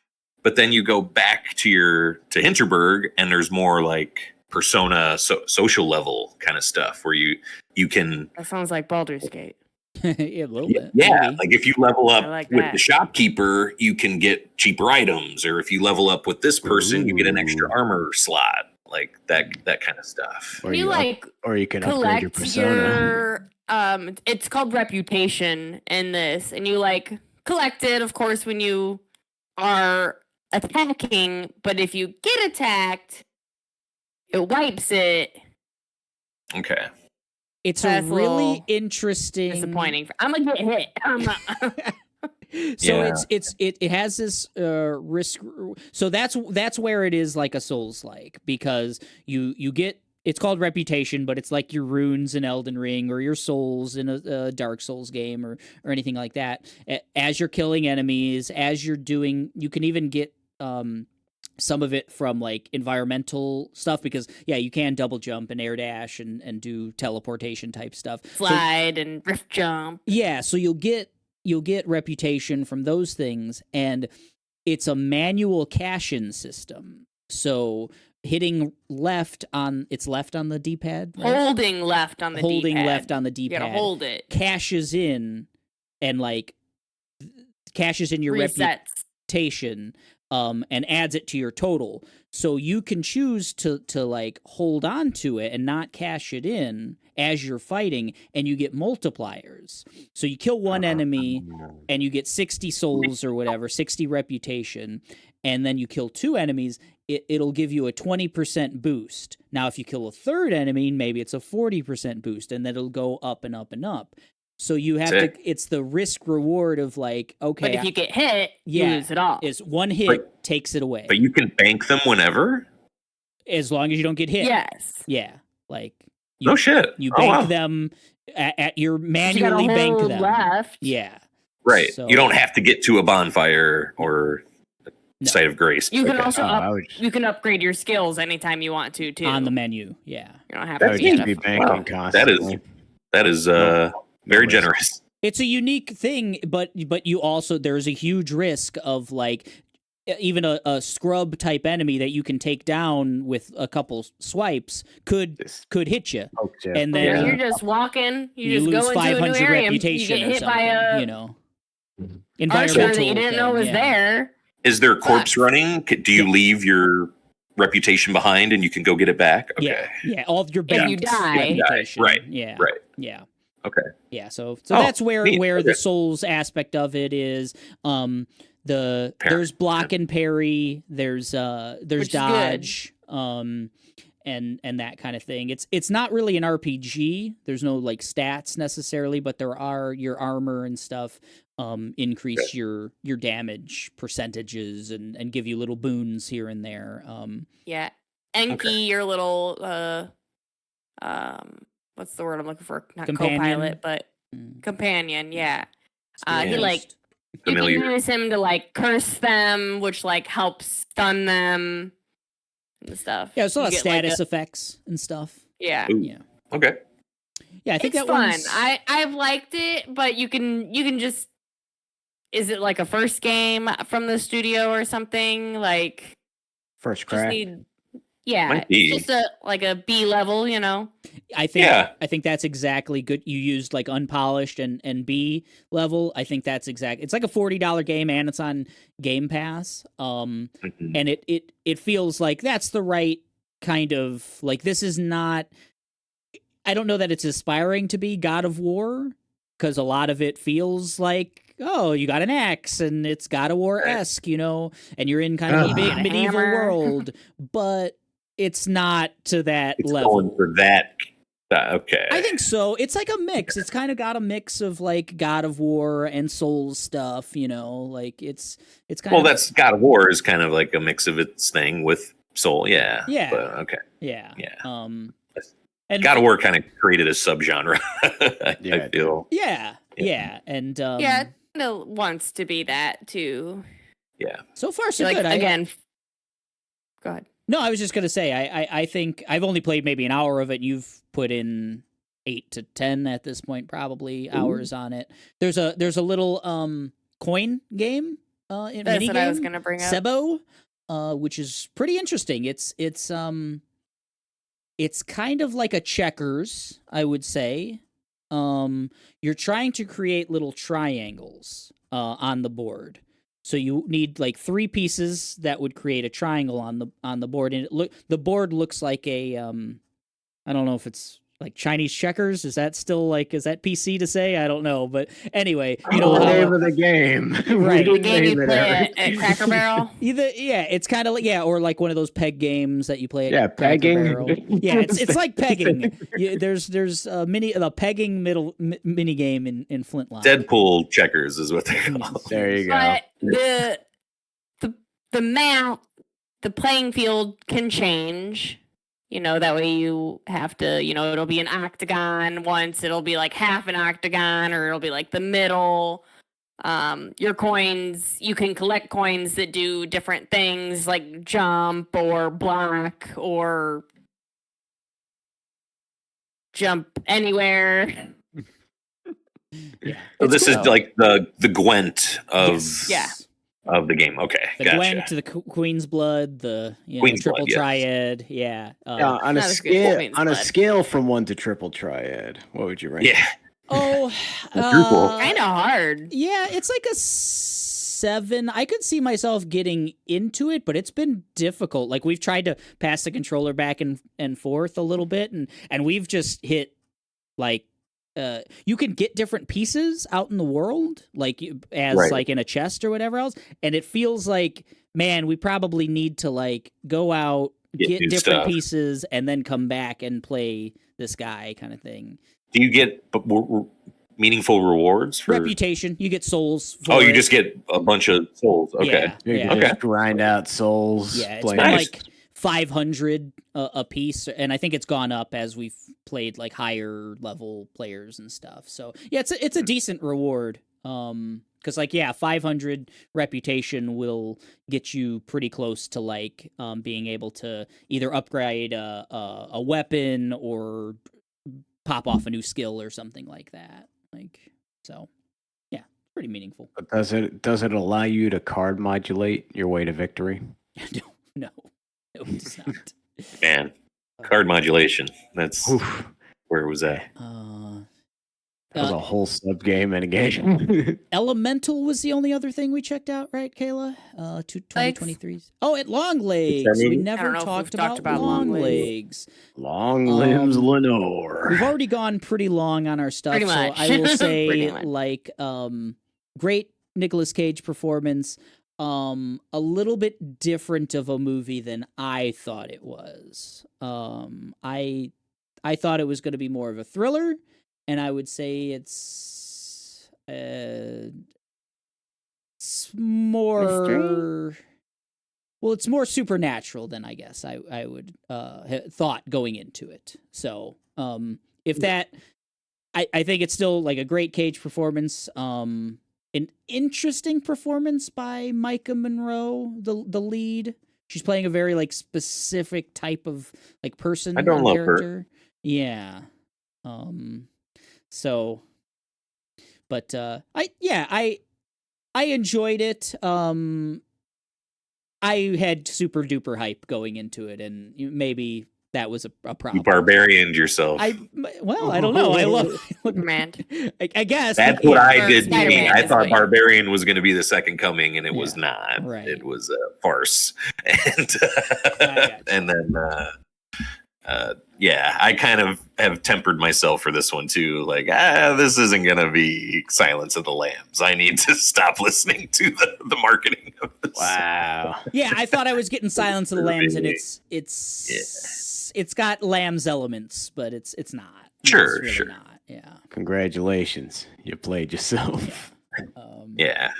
But then you go back to Hinterberg, and there's more like Persona social level kind of stuff where you can That sounds like Baldur's Gate. Yeah, a little bit. yeah, maybe. like if you level up I like with that. the shopkeeper, you can get cheaper items, or if you level up with this person, you get an extra Ooh. armor slot, like that kind of stuff. Or you you, like or you can upgrade your collect persona. your it's called reputation in this, and you like collect it, of course, when you are attacking. But if you get attacked, it wipes it. Okay. It's That's a a really little interesting. Disappointing. I'm gonna get hit. I'm not. So Yeah. it has this risk. So that's where it is like a Souls-like, because you get, it's called reputation, but it's like your runes in Elden Ring or your souls in a Dark Souls game or anything like that. As you're killing enemies, as you're doing, you can even get some of it from like environmental stuff because you can double jump and air dash and do teleportation type stuff. Slide and drift jump. Yeah, so you'll get reputation from those things, and it's a manual cash-in system. So hitting left on the D-pad, right? Holding left on the D-pad. You gotta hold it. Cashes in and like cashes in your reputation and adds it to your total. So you can choose to like hold on to it and not cash it in as you're fighting, and you get multipliers. So you kill one enemy and you get 60 souls or whatever, 60 reputation, and then you kill two enemies, it'll give you a 20% boost. Now if you kill a third enemy, maybe it's a 40% boost, and then it'll go up and up and up. So you have to, it's the risk reward of like, okay. But if you get hit, you lose it all. It's one hit takes it away. But you can bank them whenever? As long as you don't get hit. Yes. Yeah. Like. No shit. You bank them at your manually bank them. Left. Yeah. Right. So, you don't have to get to a bonfire or site of grace. You can also you can upgrade your skills anytime you want to too. On the menu. Yeah. You don't have to be banking constantly. That is very generous. It's a unique thing, but you also there's a huge risk of like even a scrub type enemy that you can take down with a couple swipes could hit you, and then you're just walking. You just lose go into 500 a new area reputation and you get hit or something. By environmental that you didn't know was there. Is there corpse running? Do you leave your reputation behind and you can go get it back? Okay. Yeah. All of your banked you die. reputation. Right. Yeah. Right. Yeah. Okay. Yeah. So that's where the souls aspect of it is. There's block and parry, there's dodge, and that kind of thing. It's not really an RPG. There's no like stats necessarily, but there are your armor and stuff increase your damage percentages and give you little boons here and there. Enki, your little what's the word I'm looking for? Not companion? Co-pilot, but companion. Yeah. He like. Familiar. You can use him to like curse them, which like helps stun them and stuff. Yeah, it's a lot of status effects and stuff. Yeah. Ooh. Yeah. Okay. Yeah, I think it's that fun. one's... I've liked it, but you can just. Is it like a first game from the studio or something? Like first crack. It's just a B level, you know. I think that's exactly good. You used like unpolished and B level. I think that's exact. It's like a $40 game and it's on Game Pass. And it feels like that's the right kind of like this is not. I don't know that it's aspiring to be God of War because a lot of it feels like you got an axe and it's God of War-esque, you know, and you're in kind of a big medieval world, but it's not to that level. Going for that. Okay. I think so. It's like a mix. It's kind of got a mix of like God of War and Souls stuff, you know, like it's kind of. Well, that's God of War is kind of like a mix of its thing with Soul. Yeah. Yeah. But, okay. Yeah. Yeah. And God of War kind of created a subgenre. I feel. Yeah. And it wants to be that too. Yeah. So far, so like, good. Again. Go ahead. No, I was just gonna say I think I've only played maybe an hour of it. You've put in 8 to 10 at this point, probably hours on it. There's a little coin game in That's mini what game, I was gonna bring up. Sebo, which is pretty interesting. It's kind of like a checkers, I would say. You're trying to create little triangles on the board. So you need like 3 pieces that would create a triangle on the board, and the board looks like a I don't know if it's like Chinese checkers. Is that still like is that PC to say? I don't know, but anyway, you know the name of the game, right? The game you play at Cracker Barrel. It's kind of like or like one of those peg games that you play. At pegging. Barrel. Yeah, it's like pegging. There's a pegging mini game in Flintlock. Deadpool checkers is what they call. There you go. But the map, the playing field can change. You know, that way you have to, you know, it'll be an octagon once, it'll be like half an octagon, or it'll be like the middle. Your coins, you can collect coins that do different things like jump or block or jump anywhere. Yeah. So It's this cool. is like the Gwent of Yes. Yeah. of the game. Okay, The gotcha. Gwent, the Queen's Blood, the Queen's triple Blood, yes. triad. Yeah. Yeah, on a Not as good as scale Queen's on a Blood. scale from 1 to triple triad, what would you rank? Yeah, Oh, Quadruple. Kind of hard. yeah, it's like a 7. I could see myself getting into it, but it's been difficult. Like we've tried to pass the controller back and forth a little bit, and we've just hit like you can get different pieces out in the world, like as Right. like in a chest or whatever else, and it feels like, man, we probably need to like go out, Get get new different stuff. pieces, and then come back and play this guy kind of thing. Do you get meaningful rewards for? Reputation, you get souls. For Oh, you it. just get a bunch of souls. Okay. Yeah, You yeah. can Okay. just grind out souls. Yeah, it's playing been Nice. like 500 a piece, and I think it's gone up as we've played like higher level players and stuff. So yeah, it's a decent reward. Because like 500 reputation will get you pretty close to like being able to either upgrade a weapon or pop off a new skill or something like that. Like so, yeah, pretty meaningful. But does it allow you to card modulate your way to victory? No, it does not. Man, card modulation. That's Oof, where it was at. that was a whole sub game and a game. Elemental was the only other thing we checked out, right, Kayla? 2023's. Oh, at Long Legs. We mean? never I don't know if talked we've talked about about Long Long Legs. Long limbs We've Lenore. already gone pretty long on our stuff, Pretty so much. I will Pretty say much. like great Nicolas Cage performance. A little bit different of a movie than I thought it was. I thought it was going to be more of a thriller, and I would say it's more Mystery? well, it's more supernatural than I guess I would thought going into it. So if that, I think it's still like a great Cage performance. An interesting performance by Micah Monroe, the lead. She's playing a very like specific type of like person. I don't and love her. character. Yeah. So, but I enjoyed it. I had super duper hype going into it, and maybe that was a You problem. barbarianed yourself. I don't know. I love. Man. I guess That's yeah. what I Or did. Spider-Man I is thought what you- Barbarian was going to be the second coming, and it was Yeah, not. right. It was a farce. And gotcha. and then I kind of have tempered myself for this one too. Like, this isn't going to be Silence of the Lambs. I need to stop listening to the marketing of this. Wow. Yeah, I thought I was getting Silence of the Lambs, and Really? it's got Lambs elements, but it's not. Sure, it's really sure. not. Yeah. Congratulations. You played yourself. Yeah.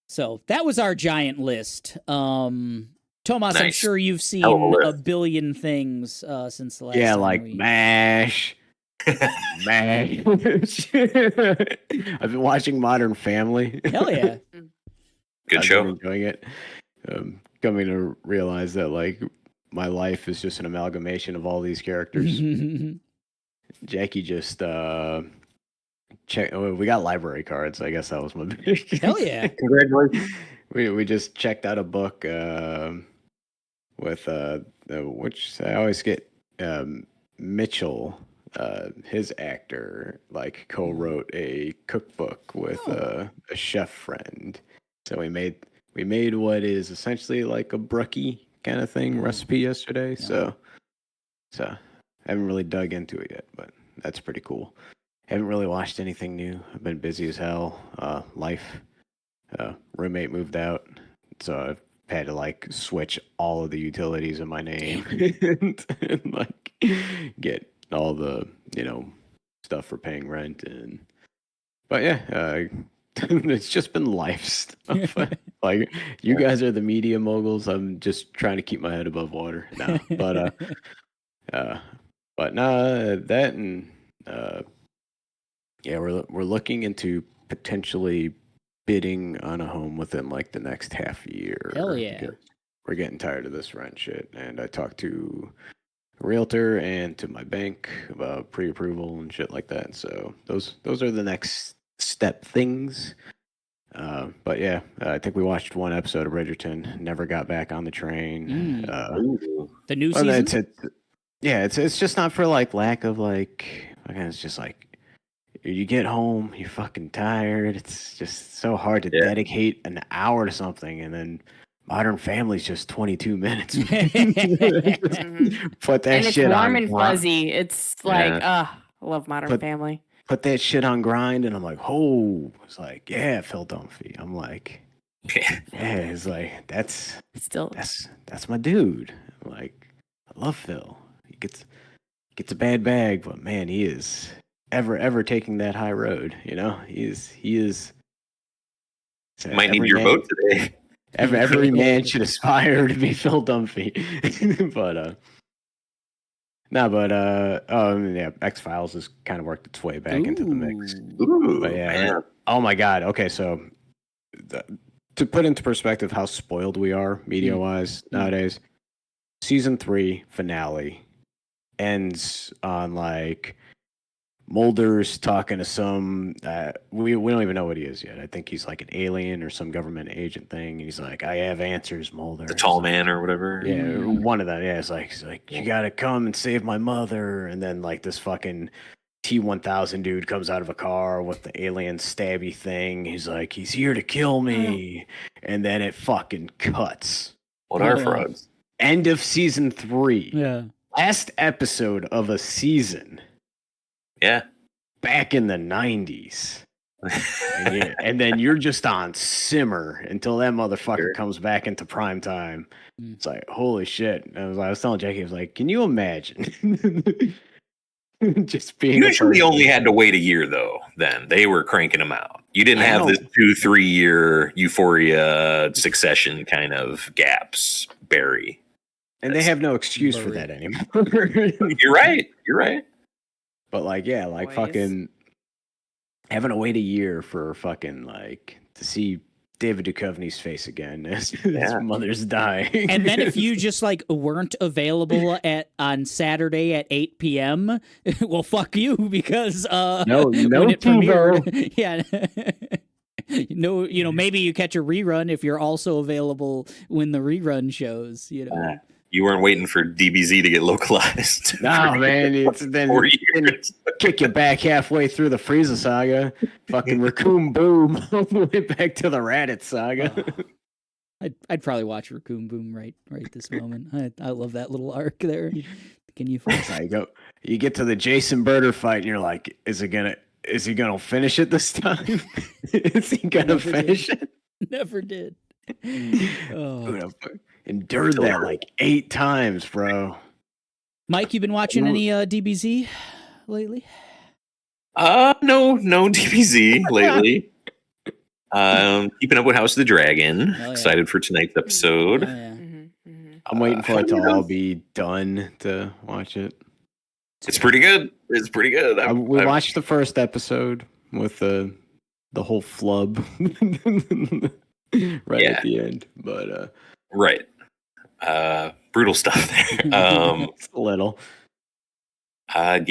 So that was our giant list. Tomas, I'm Nice. sure you've seen Hell of a a list. billion things since the last Yeah, time like we... MASH. MASH. I've been watching Modern Family. Hell yeah. Good I've show. been enjoying it. Coming to realize that like my life is just an amalgamation of all these characters. Jackie just check. Oh, we got library cards. I guess that was my big. Hell yeah. Congratulations. We just checked out a book with which I always get Mitchell. His actor like co-wrote a cookbook with a chef friend. So we made what is essentially like a brookie kind of thing recipe yesterday. So I haven't really dug into it yet, but that's pretty cool. Haven't really watched anything new. I've been busy as hell. Life. Roommate moved out, so I've had to like switch all of the utilities in my name and like get all the stuff for paying rent but yeah, it's just been life stuff. Like you guys are the media moguls. I'm just trying to keep my head above water now. But no, that and yeah, we're looking into potentially bidding on a home within like the next half a year. Hell yeah. because we're getting tired of this rent shit. And I talked to a realtor and to my bank about pre-approval and shit like that. So those are the next step things. But yeah, I think we watched one episode of Bridgerton. Never got back on the train. The new Well, season? It's just not for like lack of like. Again, it's just like you get home, you're fucking tired. It's just so hard to dedicate an hour to something, and then Modern Family's just 22 minutes. Put that And it's shit warm on and fuzzy. It's like, I love Modern Family. Put that shit on grind, and I'm like, oh, it's like, yeah, Phil Dunphy. I'm like, yeah, it's like that's my dude. I'm like, I love Phil. He gets a bad bag, but man, he is ever taking that high road. You know, he is. Might need your vote today. Every man should aspire to be Phil Dunphy. X-Files has kind of worked its way back into the mix. But yeah, man. Oh my god. Okay, so to put into perspective how spoiled we are media-wise nowadays, season 3 finale ends on like Mulder's talking to some we don't even know what he is yet. I think he's like an alien or some government agent thing. And he's like, I have answers, Mulder. The tall man or whatever. Yeah, one of them. Yeah, he's like, you gotta come and save my mother. And then like this fucking T-1000 dude comes out of a car with the alien stabby thing. He's like, he's here to kill me. And then it fucking cuts. What are frauds? End of season 3. Yeah. Last episode of a season. Yeah. Back in the 90s. and then you're just on simmer until that motherfucker comes back into prime time. It's like, holy shit. I was telling Jackie, I was like, can you imagine? Just being usually only had to wait a year though. Then they were cranking them out. You didn't have this 2-3 year Euphoria Succession kind of gaps, Barry. And they have no excuse for that anymore. You're right. But like, yeah, like fucking having to wait a year for fucking like to see David Duchovny's face again as his mother's dying. And then if you just like weren't available on Saturday at 8 p.m., well, fuck you, because no when it premiered, no, maybe you catch a rerun if you're also available when the rerun shows. You weren't waiting for DBZ to get localized. No, man. It's then kick you back halfway through the Frieza saga. Fucking Raccoon Boom all the way back to the Raditz saga. I'd probably watch Raccoon Boom right this moment. I love that little arc there. Can you find you get to the Jason Birder fight and you're like, is he gonna finish it this time? Is he gonna finish it? Never did. Dude, endured that like 8 times, bro. Mike, you been watching any DBZ lately? No DBZ lately. Keeping up with House of the Dragon. Excited for tonight's episode. I'm waiting for it to all be done to watch it. It's pretty good. We watched the first episode with the whole flub at the end, but right. Brutal stuff there. A little. I'm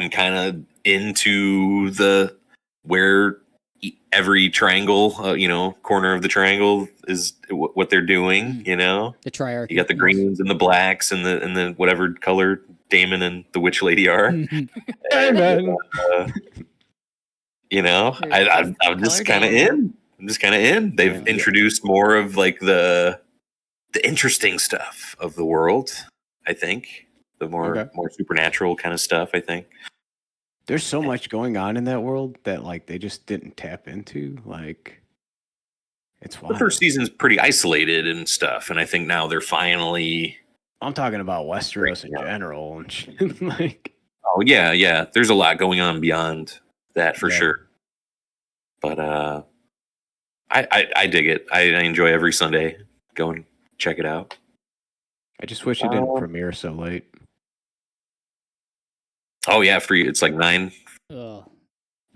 kind of into where every triangle, corner of the triangle is what they're doing. The triarchy. You got the greens and the blacks and the whatever color Damon and the witch lady are. Amen. I'm just kind of in. They've introduced more of like the interesting stuff of the world. I think the more supernatural kind of stuff. I think there's so much going on in that world that like they just didn't tap into. Like it's wild. The first season's pretty isolated and stuff, and I think now they're finally. I'm talking about Westeros in general and shit. Like. Oh yeah. There's a lot going on beyond that for sure. But I dig it. I enjoy every Sunday. Go and check it out. I just wish it didn't premiere so late. Oh yeah, free. It's like 9. Oh.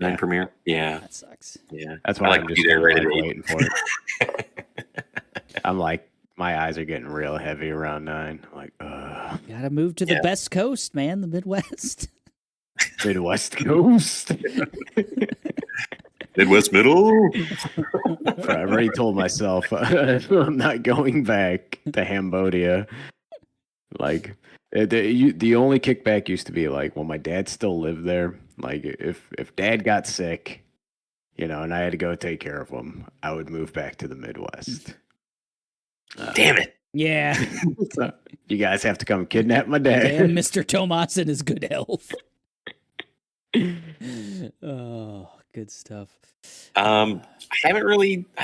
9 premiere. Yeah, That sucks. yeah. That's I why like I'm to just be there kinda, right at like, 8. waiting for it. I'm like, my eyes are getting real heavy around 9. I'm like, Gotta move to the Yeah. best coast, man, the Midwest. Midwest Coast. Midwest Middle. I've already told myself I'm not going back to Cambodia. Like the only kickback used to be like, well, my dad still lived there. Like if dad got sick, and I had to go take care of him, I would move back to the Midwest. Damn it. Yeah. So, you guys have to come kidnap my dad. Damn Mr. Tomas and his good health. Oh, good stuff. I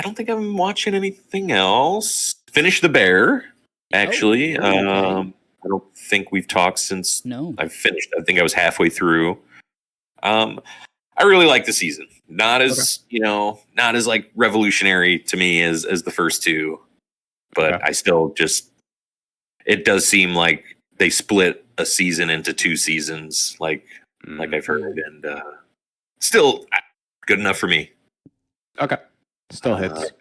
don't think I'm watching anything else. Finished The Bear, actually. okay. I don't think we've talked since No. I've finished. I think I was halfway through. I really like the season. Not as not as like revolutionary to me as the first two, but Okay. I still just, it does seem like they split a season into 2 seasons, like I've heard, and still good enough for me. Okay. Still hits.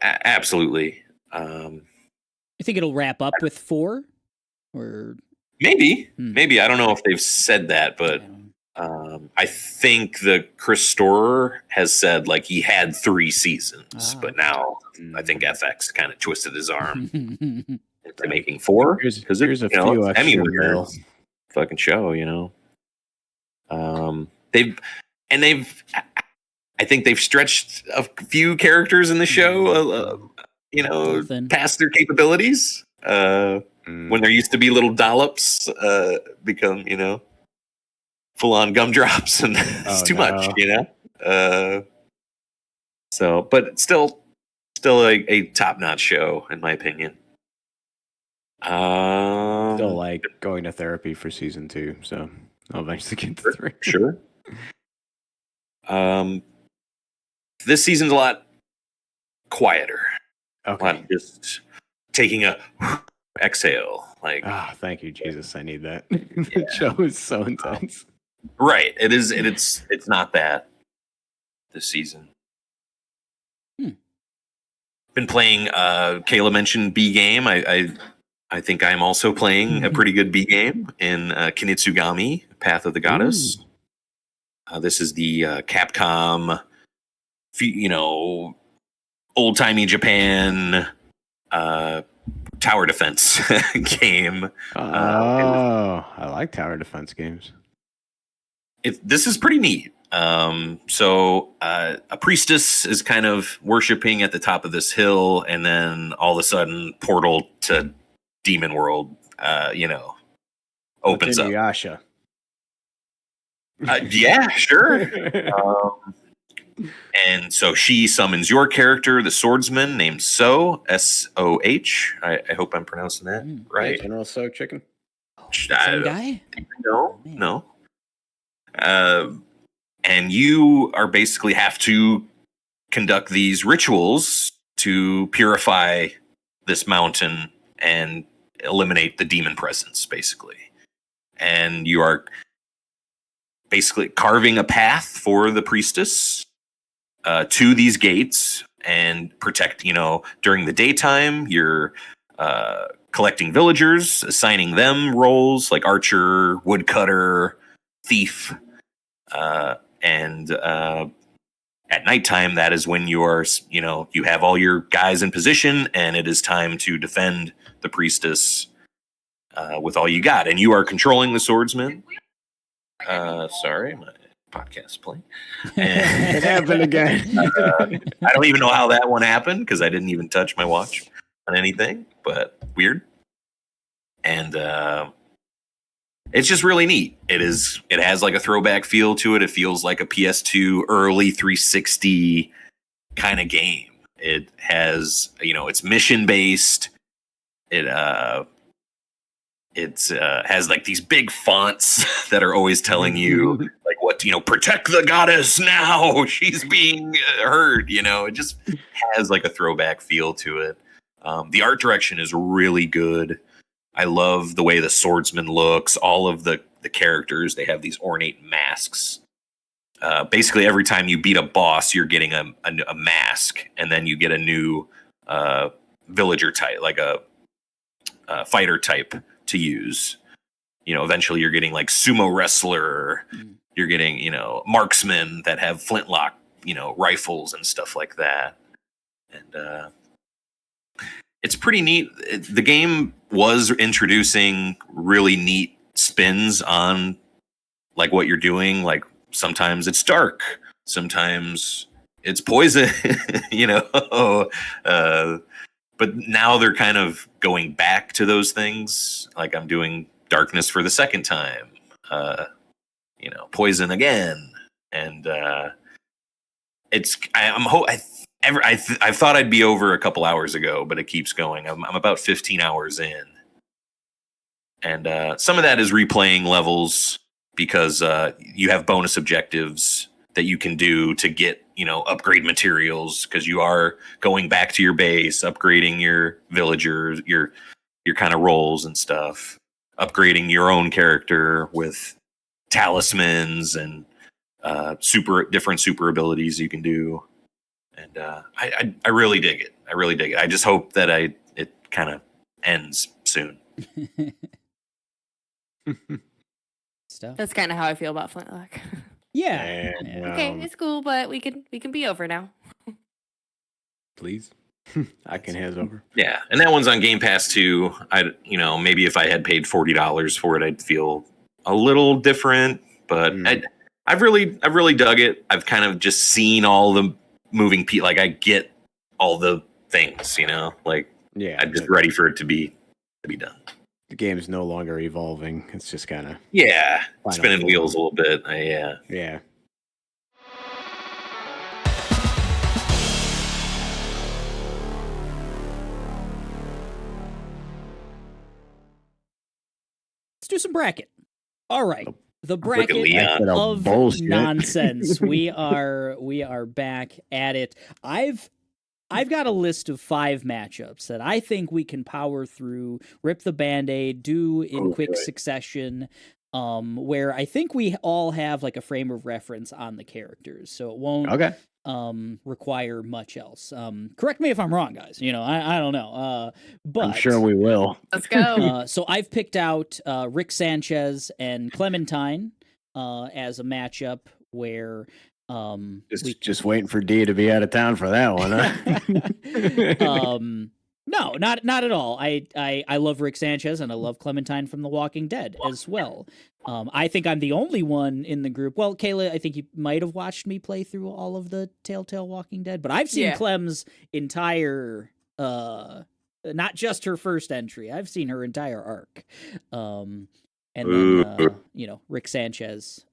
Absolutely. You think it'll wrap up with 4? Or Maybe I don't know if they've said that, but I think the Chris Storer has said like he had 3 seasons, but now I think FX kind of twisted his arm into making 4 because Here's a few it's Emmy extra winner mil. fucking show, I think they've stretched a few characters in the show, Dalton. past their capabilities. When there used to be little dollops, become, full on gumdrops, and it's too much, So, but still a top notch show, in my opinion. Still like going to therapy for season 2, so I'll eventually get to 3. Sure. This season's a lot quieter. Okay. A lot just taking a exhale. Like, thank you, Jesus. I need that. The show is so intense. Right. It is. It's not that this season. Been playing. Kayla mentioned B game. I think I'm also playing a pretty good B game in Kinitsugami, Path of the Goddess. This is the Capcom, old timey Japan tower defense game. I like tower defense games. This is pretty neat. So a priestess is kind of worshiping at the top of this hill, and then all of a sudden, portal to Demon World, opens up. Inuyasha. Yeah, sure. And so she summons your character, the swordsman named S-O-H. I hope I'm pronouncing that right. General So Chicken. Same guy? No. And you are basically have to conduct these rituals to purify this mountain and eliminate the demon presence, basically. And you are basically carving a path for the priestess to these gates and protect, during the daytime, you're collecting villagers, assigning them roles like archer, woodcutter, thief. And at nighttime, that is when you are, you have all your guys in position, and it is time to defend the priestess with all you got. And you are controlling the swordsman. Sorry, my podcast playing. It happened again. I don't even know how that one happened because I didn't even touch my watch on anything, but weird. And it's just really neat. It has like a throwback feel to it. It feels like a PS2 early 360 kind of game. It has, it's mission based. It has like these big fonts that are always telling you like what, protect the goddess now. She's being hurt. It just has like a throwback feel to it. The art direction is really good. I love the way the swordsman looks. All of the characters, they have these ornate masks. basically every time you beat a boss, you're getting a mask, and then you get a new villager type, like a fighter type to use. Eventually you're getting like sumo wrestler. You're getting, marksmen that have flintlock, rifles and stuff like that. And it's pretty neat. The game was introducing really neat spins on like what you're doing. Like sometimes it's dark, sometimes it's poison, but now they're kind of going back to those things. Like I'm doing darkness for the second time, poison again. And I thought I'd be over a couple hours ago, but it keeps going. I'm about 15 hours in. And some of that is replaying levels because you have bonus objectives that you can do to get, upgrade materials, because you are going back to your base, upgrading your villagers, your kind of roles and stuff, upgrading your own character with talismans and different super abilities you can do. And I really dig it. I really dig it. I just hope that it kind of ends soon. Stuff. That's kind of how I feel about Flintlock. Yeah. Okay, it's cool, but we can be over now. Please. I can hands over. Yeah, and that one's on Game Pass too. Maybe if I had paid $40 for it, I'd feel a little different. But I've really dug it. I've kind of just seen all the moving pieces. Like I get all the things, Like I'm just ready for it to be done. The game is no longer evolving. It's just kind of spinning wheels a little bit. Yeah. Let's do some bracket. All right. The Look at bracket Leon. of Bullshit. nonsense. We are back at it. I've got a list of 5 matchups that I think we can power through, rip the Band-Aid, do in quick succession, where I think we all have like a frame of reference on the characters, so it won't require much else. Correct me if I'm wrong, guys. I don't know. But I'm sure we will. Let's go. So I've picked out Rick Sanchez and Clementine as a matchup where just waiting for D to be out of town for that one, huh? No, not at all. I love Rick Sanchez and I love Clementine from The Walking Dead as well. I think I'm the only one in the group. Well, Kayla, I think you might have watched me play through all of the Telltale Walking Dead, but I've seen Clem's entire not just her first entry. I've seen her entire arc. And then Rick Sanchez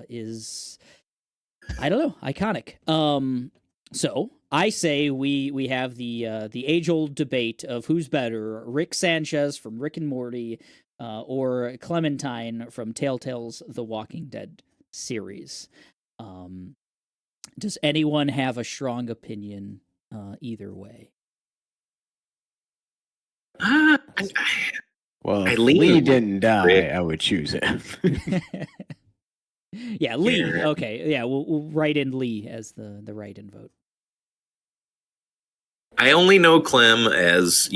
is, I don't know, iconic. So I say we have the age-old debate of who's better, Rick Sanchez from Rick and Morty, or Clementine from Telltale's The Walking Dead series. Does anyone have a strong opinion either way? Well, if Lee didn't die, I would choose him. Yeah, Lee. Okay, yeah, we'll write in Lee as the write-in vote. I only know Clem as,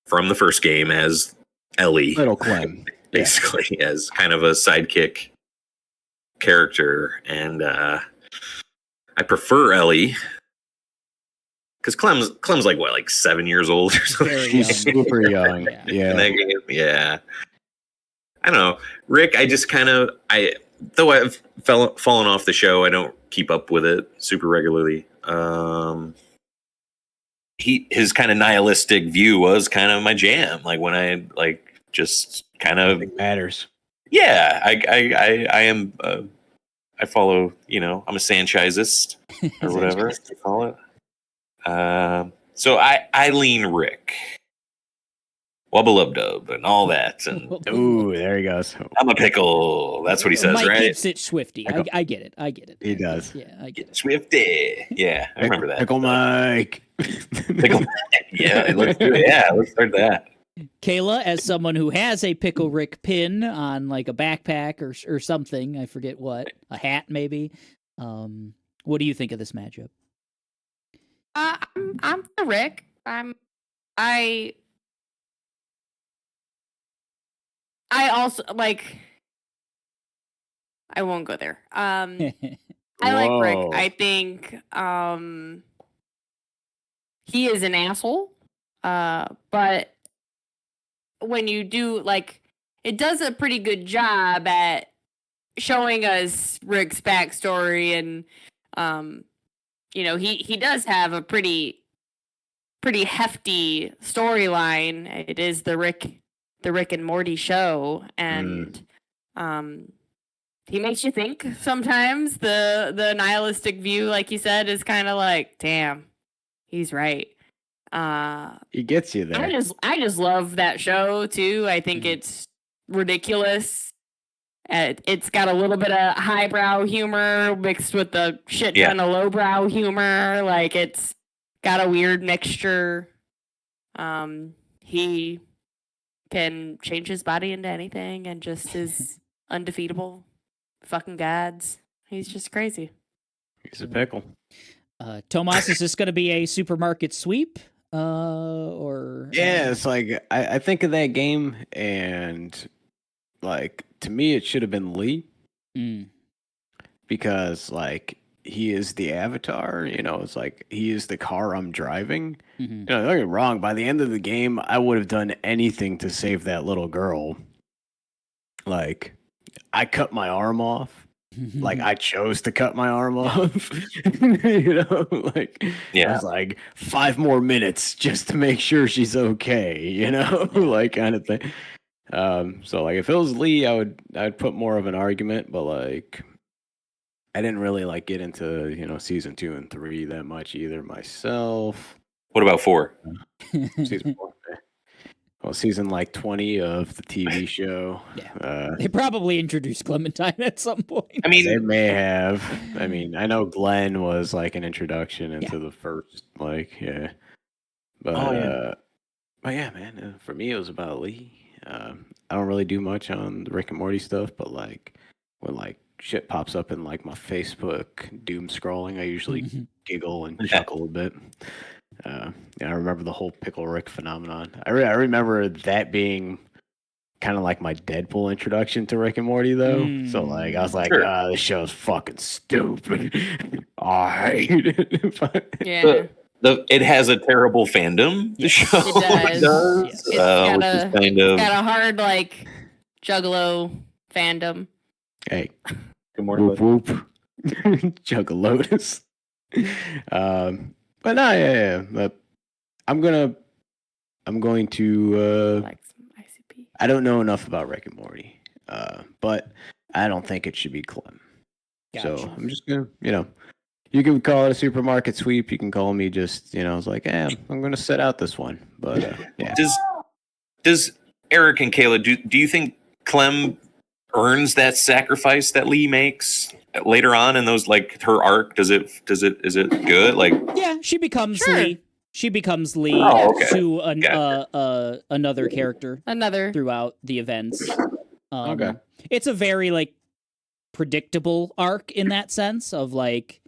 from the first game as Ellie. Little Clem. Basically, as kind of a sidekick character. And I prefer Ellie. Because Clem's like 7 years old or something. Very He's young. super young. In that game. Yeah. I don't know. Rick, I just kind of, though I've fallen off the show, I don't keep up with it super regularly. His kind of nihilistic view was kind of my jam. Like when I just kind of matters. Yeah, I am. I follow. I'm a Sanchezist or whatever they call it. So I lean Rick. Wubba lub dub and all that. And ooh, there he goes. I'm a pickle. That's what he says, Mike right? keeps it Swifty. I get it. He does. Yeah, I get it. Swifty. Yeah, I remember that. Pickle Mike. Pickle. Yeah, let's do it. Yeah, let's start that. Kayla, as someone who has a Pickle Rick pin on like a backpack or something, I forget what, a hat maybe. What do you think of this matchup? I'm for Rick. I also like. I won't go there. I like Rick. Whoa. I think he is an asshole. But when you do like, it does a pretty good job at showing us Rick's backstory, and he does have a pretty hefty storyline. It is the Rick and Morty show, and he makes you think sometimes. The nihilistic view, like you said, is kind of like, damn, he's right. He gets you there. I just love that show too. I think it's ridiculous. It's got a little bit of highbrow humor mixed with the shit ton of lowbrow humor. Like, it's got a weird mixture. He can change his body into anything and just is undefeatable. Fucking gods. He's just crazy. He's a pickle. Tomas, is this going to be a supermarket sweep? Or Yeah, it's like I think of that game, and like to me, it should have been Lee because like he is the avatar. It's like he is the car I'm driving. Don't get me wrong. By the end of the game, I would have done anything to save that little girl. Like, I cut my arm off. Like, I chose to cut my arm off. Like, I was like 5 more minutes just to make sure she's okay, like kind of thing. So like if it was Lee, I'd put more of an argument, but like I didn't really like get into, season 2 and 3 that much either myself. What about 4? Season 4. Well, season like 20 of the TV show. Yeah. They probably introduced Clementine at some point. I mean, they may have. I mean, I know Glenn was like an introduction into the first, But but yeah, man, for me, it was about Lee. I don't really do much on the Rick and Morty stuff, but like when like shit pops up in like my Facebook doom scrolling, I usually giggle and chuckle a bit. I remember the whole Pickle Rick phenomenon. I remember that being kind of like my Deadpool introduction to Rick and Morty, though. So like I was like, this show's fucking stupid. All right. Yeah. It has a terrible fandom. The show it does. It's got a hard like Juggalo fandom. Hey, good morning. Whoop whoop. Juggalotus. But no, yeah. But I'm going to. Like some ICP. I don't know enough about Rick and Morty, but I don't think it should be Clem. Gotcha. So I'm just gonna, you can call it a supermarket sweep. You can call me just, I was like, I'm gonna sit out this one. But yeah. Does Eric and Kayla do you think Clem earns that sacrifice that Lee makes later on in those, like her arc? Is it good? Like, yeah, she becomes Lee. She becomes Lee to another character. Throughout the events. Okay. It's a very like predictable arc in that sense of like,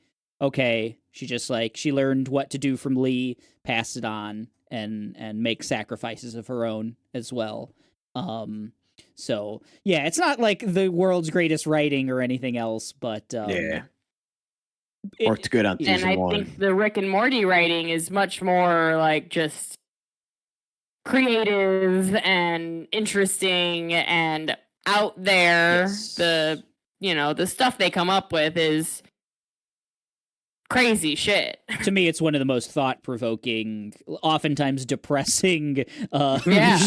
okay, she just like she learned what to do from Lee, passed it on, and make sacrifices of her own as well. So yeah, it's not like the world's greatest writing or anything else, but worked good on season 1. And I think the Rick and Morty writing is much more like just creative and interesting and out there. Yes. The stuff they come up with is crazy shit. To me, it's one of the most thought-provoking, oftentimes depressing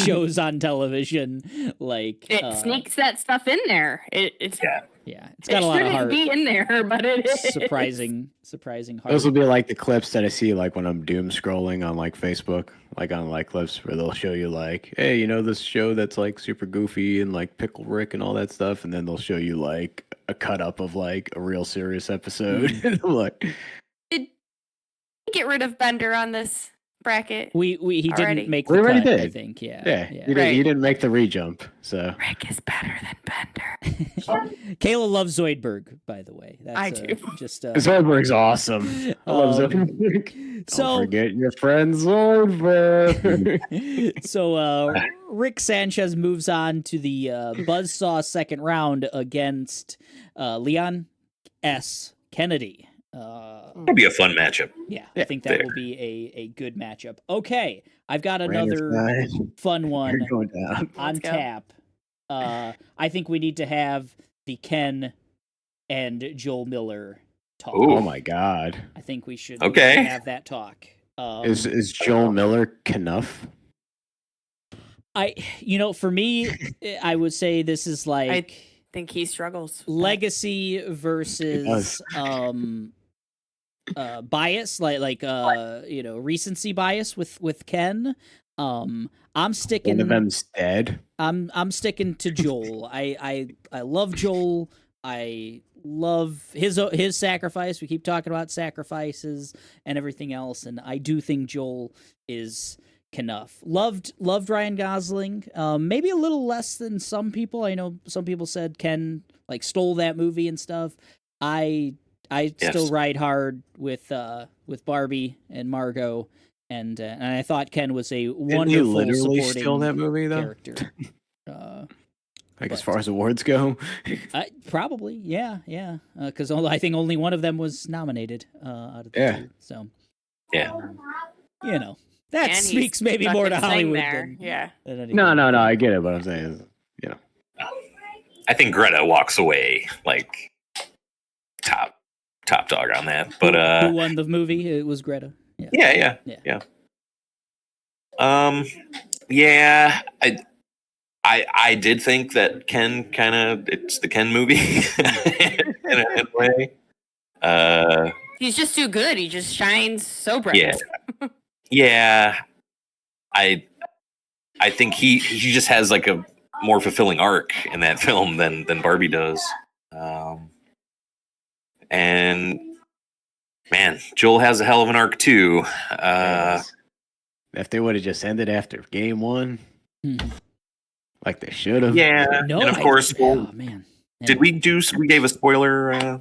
shows on television. Like it sneaks that stuff in there. It's got a lot of heart. It shouldn't be in there, but it is surprising heart. Those will be like the clips that I see like when I'm doom scrolling on like Facebook, like on like clips where they'll show you like, hey, this show that's like super goofy and like Pickle Rick and all that stuff, and then they'll show you like a cut up of like a real serious episode. And I'm like, get rid of Bender on this bracket. He Already. didn't make We the already cut, I did. think. Yeah. Yeah, yeah. you didn't make the re-jump, so. Rick is better than Bender. Kayla loves Zoidberg, by the way. That's, I do. Just Zoidberg's awesome. I love Zoidberg. Don't so forget your friend Zoidberg. so Rick Sanchez moves on to the Buzzsaw second round against Leon S. Kennedy. That'll be a fun matchup. Yeah, I think that fair. will be a good matchup. Okay, I've got Randall's another nice. fun one You're going down. on Let's go. tap. I think we need to have the Ken and Joel Miller talk. Ooh. Oh my God. I think we should Okay. have that talk. Is Joel Miller Knuff? For me, I would say this is like I think he struggles. legacy versus bias, like recency bias with Ken. I'm One sticking. of them's dead. I'm sticking to Joel. I love Joel. I love his sacrifice. We keep talking about sacrifices and everything else, and I do think Joel is Knuff. Loved Ryan Gosling. Maybe a little less than some people. I know some people said Ken like stole that movie and stuff. I still ride hard with Barbie and Margot, and I thought Ken was a Didn't he wonderful literally supporting steal that movie though? character. Like as far as awards go. Probably, yeah. Because I think only one of them was nominated out of the two. So, Yeah. That And he's speaks maybe stuck more in to Sing Hollywood there. than Yeah. anything. No, I get it, but I'm saying is, I think Greta walks away like top dog on that. But Who won the movie? It was Greta. yeah. I did think that Ken it's the Ken movie in a way. He's just too good. He just shines so bright. Yeah. I think he just has like a more fulfilling arc in that film than Barbie does. And man, Joel has a hell of an arc too. if they would have just ended after game one, like they should have. Yeah. No, and of course, oh man. did we gave a spoiler?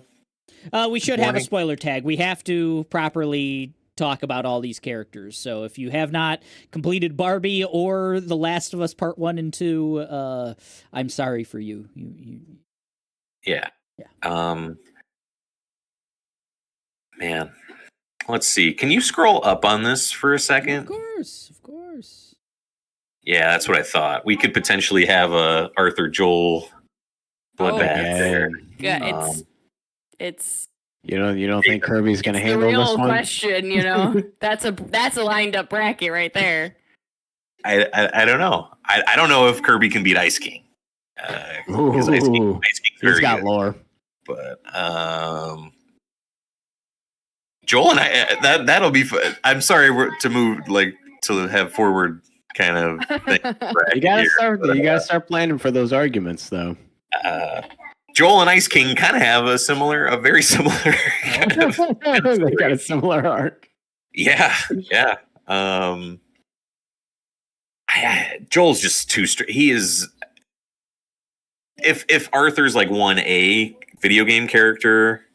We should have a warning? spoiler tag. We have to properly talk about all these characters. So if you have not completed Barbie or The Last of Us Part 1 and 2, I'm sorry for you. Yeah. Man, let's see. Can you scroll up on this for a second? Of course. Yeah, that's what I thought. We could potentially have a Arthur Joel bloodbath there. Yeah, it's You don't think Kirby's gonna it's the handle this real one? question. That's a lined up bracket right there. I don't know. I don't know if Kirby can beat Ice King. Because Ice King's He's very got good. lore. But Joel and I that'll be fun. I'm sorry to have forward kind of thing. You gotta start planning for those arguments, though. Joel and Ice King kind of have a very similar kind of They got a similar arc. yeah. Joel's just too straight. He is. If Arthur's like 1A video game character,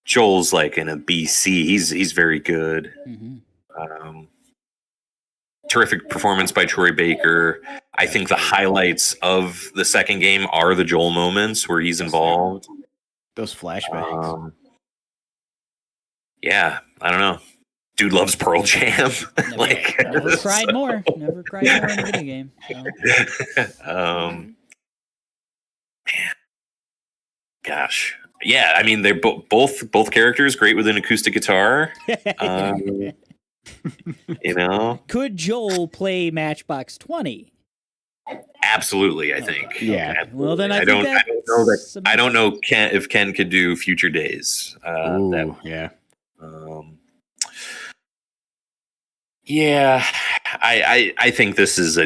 Joel's like in a BC. He's very good. Terrific performance by Troy Baker. I think the highlights of the second game are the Joel moments where he's involved. Those flashbacks. Yeah, I don't know. Dude loves Pearl Jam. Never cried more in a video game. So. Man, gosh, yeah. I mean, they're both characters great with an acoustic guitar. Could Joel play Matchbox 20? Absolutely, I think. Yeah. Absolutely. Well, then I don't think know that. I don't know if Ken could do Future Days. Yeah. Yeah, I think this is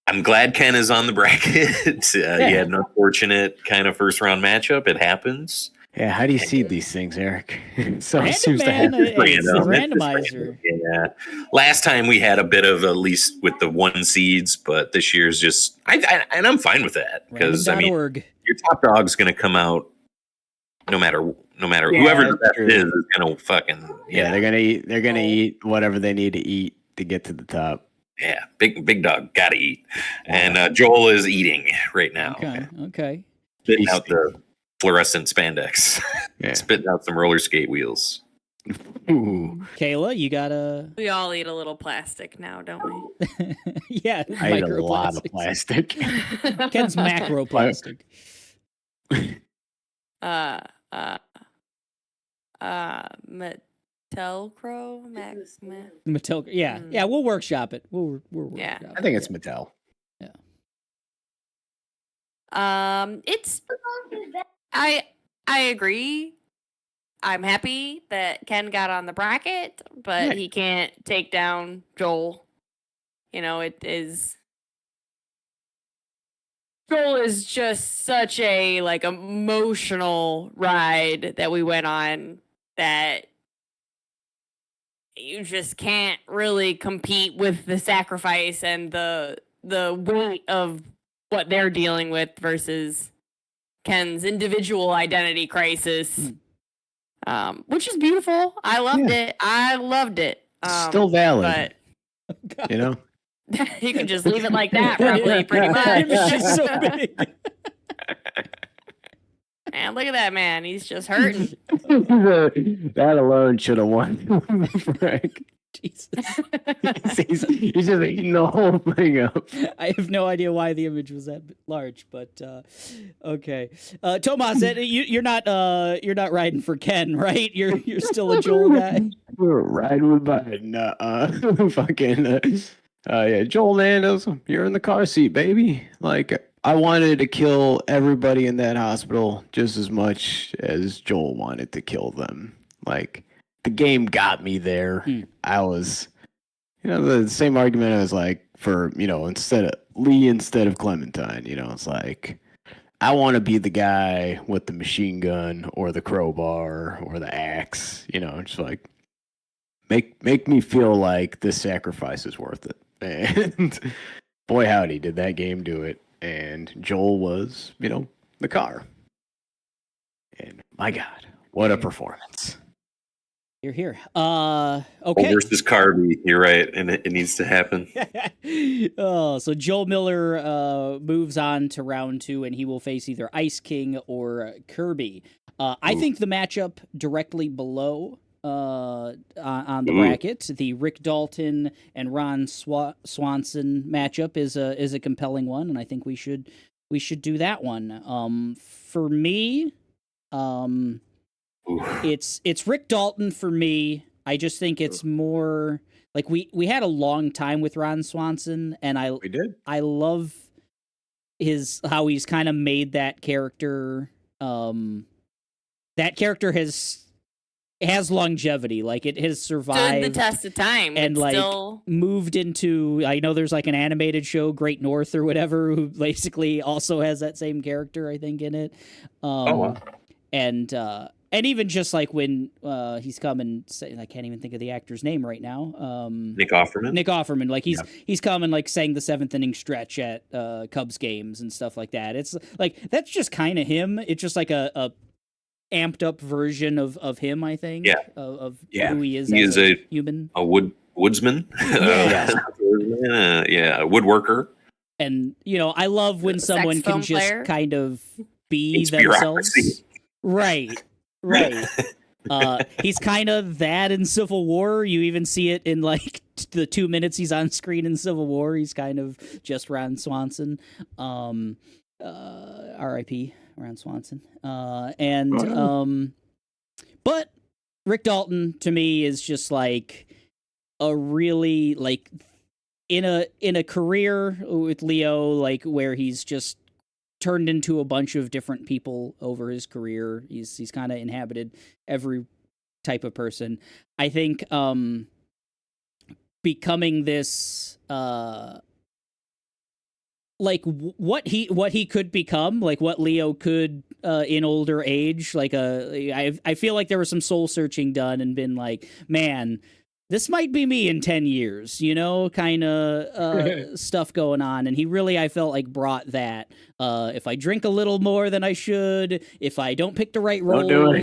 I'm glad Ken is on the bracket. He had an unfortunate kind of first round matchup. It happens. Yeah, how do you seed these things, Eric? So it Random, seems to man. happen. It's the Random. randomizer. Yeah. Last time we had a bit of at least with the 1 seeds, but this year's just and I'm fine with that because I mean Random.org. your top dog's going to come out no matter Yeah, whoever the that's best true. is going to fucking Yeah, they're gonna eat whatever they need to eat to get to the top. Yeah, big dog got to eat, and Joel is eating right now. Okay. Spitting out the fluorescent spandex, Yeah. spitting out some roller skate wheels. Ooh. Kayla, you got a We all eat a little plastic now, don't we? yeah, I ate a lot of microplastics. plastic. Ken's macroplastic. Metelcro? Mattel. Yeah, we'll workshop it. We'll Yeah. workshop I think it. it's Mattel. It's I agree. I'm happy that Ken got on the bracket, but Yeah. he can't take down Joel. It is Joel is just such a emotional ride that we went on that you just can't really compete with the sacrifice and the weight of what they're dealing with versus Ken's individual identity crisis, which is beautiful. I loved it. Still valid. But You know? you can just leave it like that, probably, pretty much. It's just so big. Man, look at that man. He's just hurting. That alone should have won. Frank. Jesus. he's just eating the whole thing up. I have no idea why the image was that large, but okay. Tomas, you're not riding for Ken, right? You're still a Joel guy. We're riding with Biden. Fucking. Yeah, Joel Nando's. You're in the car seat, baby. I wanted to kill everybody in that hospital just as much as Joel wanted to kill them. The game got me there. I was, the same argument as for, instead of Clementine, it's I want to be the guy with the machine gun or the crowbar or the axe, just make me feel like this sacrifice is worth it. And boy, howdy, did that game do it. And Joel was, the car. And my God, what a performance. You're here. Okay. Versus Carby. You're right, and it needs to happen. So Joel Miller moves on to round 2, and he will face either Ice King or Kirby. I think the matchup directly below on the bracket, the Rick Dalton and Ron Swanson matchup is a compelling one, and I think we should do that one. For me, it's Rick Dalton for me. I just think it's more we had a long time with Ron Swanson, and we did. I love how he's kind of made that character. That character has longevity. It has survived Stood the test of time and still moved into. I know there's an animated show, Great North or whatever, who basically also has that same character, I think, in it. Wow. And even just when he's come and I can't even think of the actor's name right now. Nick Offerman. Nick Offerman, he's come and sang the 7th inning stretch at Cubs games and stuff like that. It's that's just kind of him. It's just a amped up version of him, I think. Yeah. Of who he is. He as is a human, woodsman. Yeah. A woodworker. And I love when someone can just player. kind of be It's themselves. bureaucracy. Right. He's kind of that in Civil War. You even see it in the 2 minutes he's on screen in Civil War. He's kind of just Ron Swanson. R.I.P. Ron Swanson. But Rick Dalton to me is just a really in a career with Leo, where he's just turned into a bunch of different people over his career. He's kind of inhabited every type of person. I think becoming this like what he could become, like what Leo could in older age. Like I feel like there was some soul searching done and been like, man, this might be me in 10 years, kind of stuff going on. And he really, I felt like, brought that. If I drink a little more than I should, if I don't pick the right roles,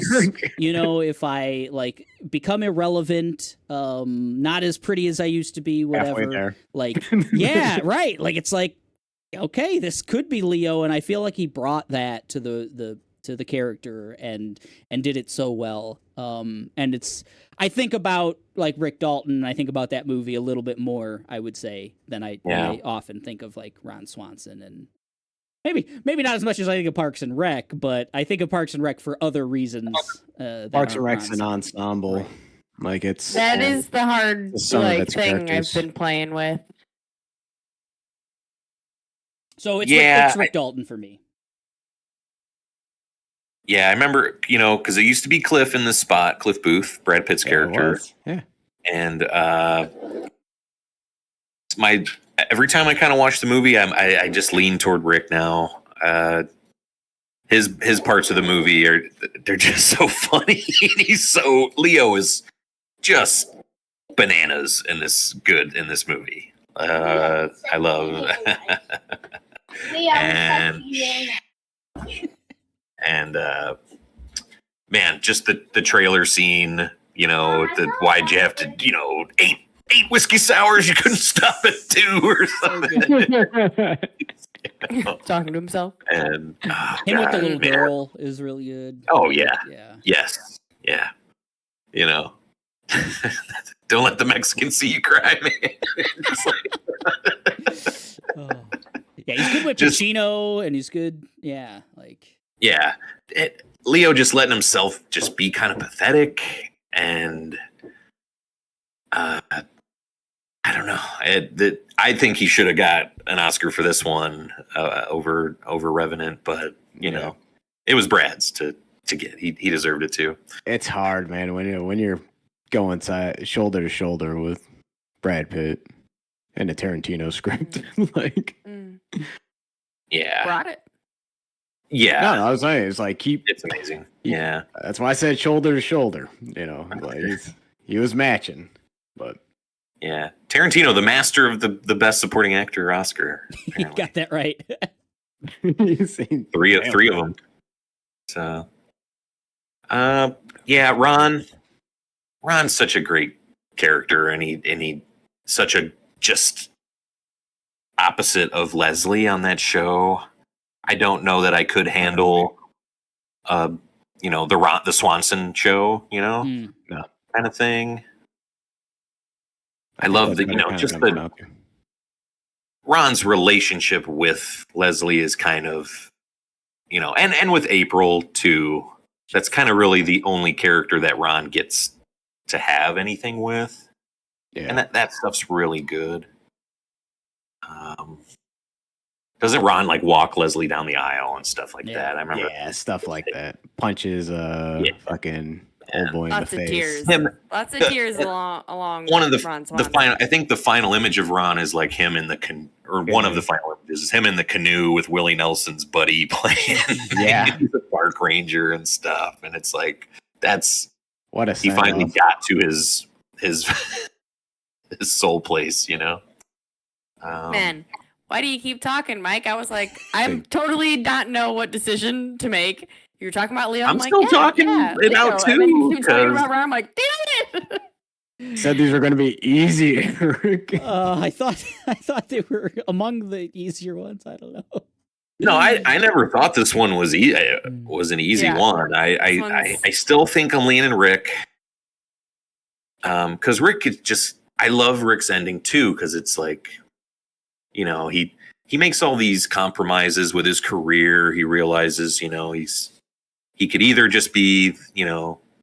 if I like become irrelevant, not as pretty as I used to be, whatever. Like, yeah, right. Like, it's like, okay, this could be Leo. And I feel like he brought that to the character and did it so well. And I think about like Rick Dalton. I think about that movie a little bit more, I would say, than I often think of like Ron Swanson, and maybe not as much as I think of Parks and Rec, but I think of Parks and Rec for other reasons. Parks and Rec's an ensemble. Right. Like is the hard thing I've been playing with. So it's Rick Dalton for me. Yeah, I remember, because it used to be Cliff in the spot, Cliff Booth, Brad Pitt's character. Yeah. And every time I kind of watch the movie, I just lean toward Rick now. His parts of the movie they're just so funny. Leo is just bananas in this movie. I love and man, just the trailer scene, why'd you have to, eight whiskey sours, you couldn't stop at 2 or something. Talking to himself. And him with the little girl is really good. Oh yeah. Yes. Yeah. Don't let the Mexicans see you cry, man. Yeah, he's good with Pacino, and he's good. Yeah, yeah. Leo just letting himself just be kind of pathetic, and I don't know. I think he should have got an Oscar for this one over Revenant, but it was Brad's to get. He deserved it too. It's hard, man, when you're going shoulder to shoulder with Brad Pitt and a Tarantino script. Yeah, brought it. Yeah, no, I was saying it's like it's amazing. Yeah, that's why I said shoulder to shoulder. He was matching, but yeah, Tarantino, the master of the best supporting actor Oscar. You got that right. three of them. So, yeah, Ron's such a great character, and he such a just opposite of Leslie on that show. I don't know that I could handle, the Swanson show, kind of thing. I love Ron's relationship with Leslie is kind of, and with April too. That's kind of really the only character that Ron gets to have anything with. Yeah. And that stuff's really good. Doesn't Ron like walk Leslie down the aisle and stuff like that? I remember. Yeah, stuff like that. Punches fucking old boy in the face. Lots of tears along. One of the final. I think the final image of Ron is like him in the one of the final images is him in the canoe with Willie Nelson's buddy playing. Yeah, the park ranger and stuff, and it's like that's what he finally got to his soul place, Man, why do you keep talking, Mike? I was like, I'm totally not know what decision to make. You're talking about Leo. I'm still talking it out too. And then talking about Ron, I'm like, damn it! Said these were going to be easy. I thought they were among the easier ones. I don't know. No, I never thought this one was an easy one. I still think I'm leaning Rick. Because Rick is just, I love Rick's ending too, because it's like, he makes all these compromises with his career. He realizes, he could either just be,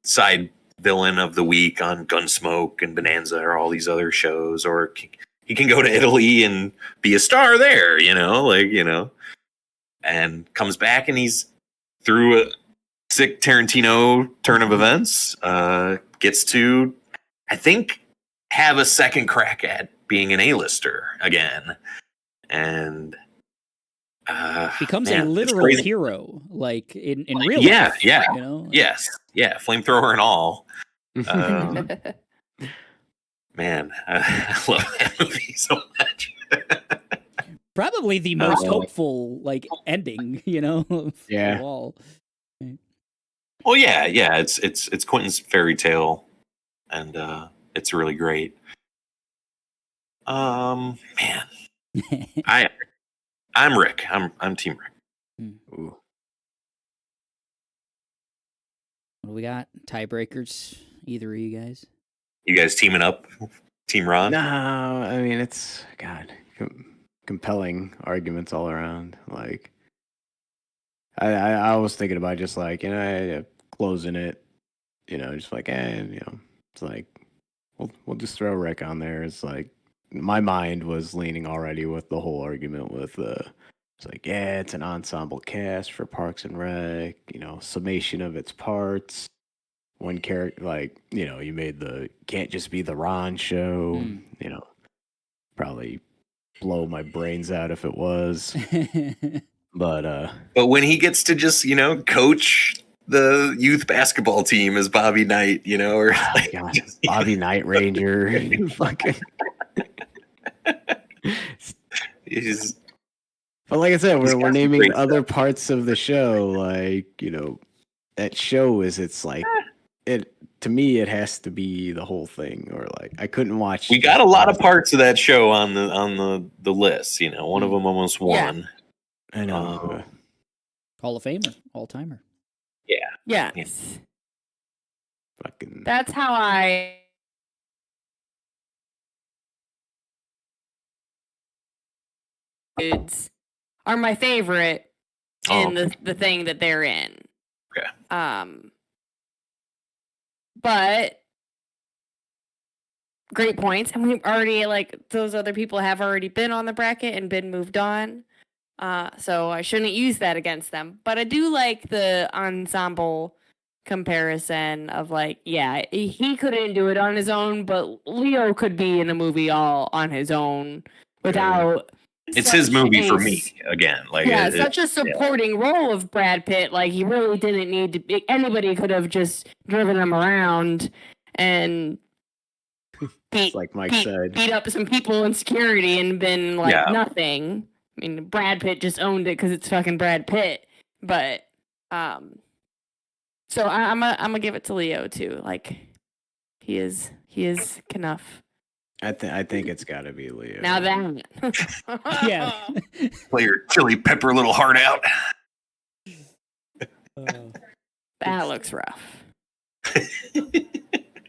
side villain of the week on Gunsmoke and Bonanza or all these other shows, or he can go to Italy and be a star there, and comes back and he's through a sick Tarantino turn of events, gets to, I think, have a second crack at being an A-lister again. And becomes man, a it's literal crazy. hero, like in real Yeah, life. yeah. You know? Yes, yeah, flamethrower and all. Um, man, I love that movie so much. Probably the most Uh, hopeful like ending, you know, of Yeah. all. Well, yeah, it's Quentin's fairy tale, and it's really great. Man, I'm Rick. I'm Team Rick. Ooh. What do we got? Tiebreakers? Either of you guys? You guys teaming up, Team Ron? No, I mean it's compelling arguments all around. Like I was thinking about just like closing it, just like it's like we'll just throw Rick on there. It's like my mind was leaning already with the whole argument with it's like it's an ensemble cast for Parks and Rec, summation of its parts. One character, like you made can't just be the Ron show. Probably blow my brains out if it was. But when he gets to just coach the youth basketball team as Bobby Knight, or like, God, Bobby Night Ranger, fucking. he's But like I said, He's we're got some naming great other stuff. parts of the show. Like that show it's like it to me. It has to be the whole thing, or like I couldn't watch. we got a lot of parts of that show on the list. One of them almost Yeah. won. I know. Hall of Famer, all timer. Yes. Fucking. That's how I kids are my favorite in the thing that they're in. Okay. But great points. And we've already those other people have already been on the bracket and been moved on. So I shouldn't use that against them. But I do like the ensemble comparison of he couldn't do it on his own, but Leo could be in a movie all on his own without It's his movie for me s- again. Like such a supporting role of Brad Pitt. Like he really didn't need to be, anybody could have just driven him around and It's like Mike said. beat up some people in security and been like Yeah. nothing. I mean, Brad Pitt just owned it because it's fucking Brad Pitt. But so I'm gonna give it to Leo too. Like he is enough. I think it's got to be Leo. Now that Yeah. play your chili pepper little heart out. that looks rough. I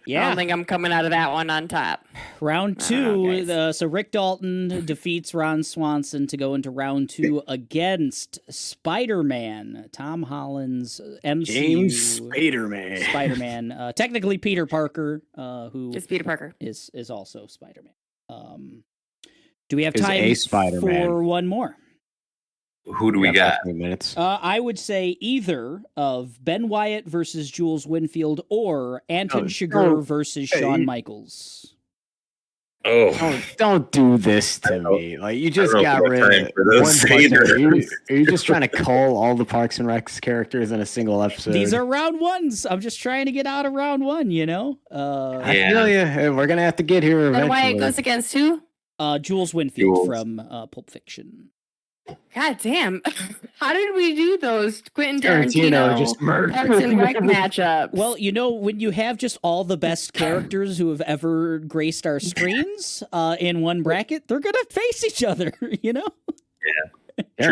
Yeah. don't think I'm coming out of that one on top. Round I don't know, two. So Rick Dalton defeats Ron Swanson to go into round two against Spider-Man, Tom Holland's MCU. James Spider-Man. Spider-Man. Technically Peter Parker, who It's Peter Parker. is also Spider-Man. Do we have Is time a Spider-Man. for one more? Who do we got? 15 minutes. I would say either of Ben Wyatt versus Jules Winnfield or Anton Chigurh versus Shawn Michaels. Don't do this to me. Like you just got rid of those one either. Are you just trying to cull all the Parks and Recs characters in a single episode? These are round ones. I'm just trying to get out of round one, I Yeah. feel you. We're gonna have to get here And eventually. Wyatt goes against who? Jules Winnfield Jules. from Pulp Fiction. God damn! How did we do those Quentin Tarantino Tarantino just murdered. Parks and Rec matchups? Well, when you have just all the best characters who have ever graced our screens in one bracket, they're gonna face each other. True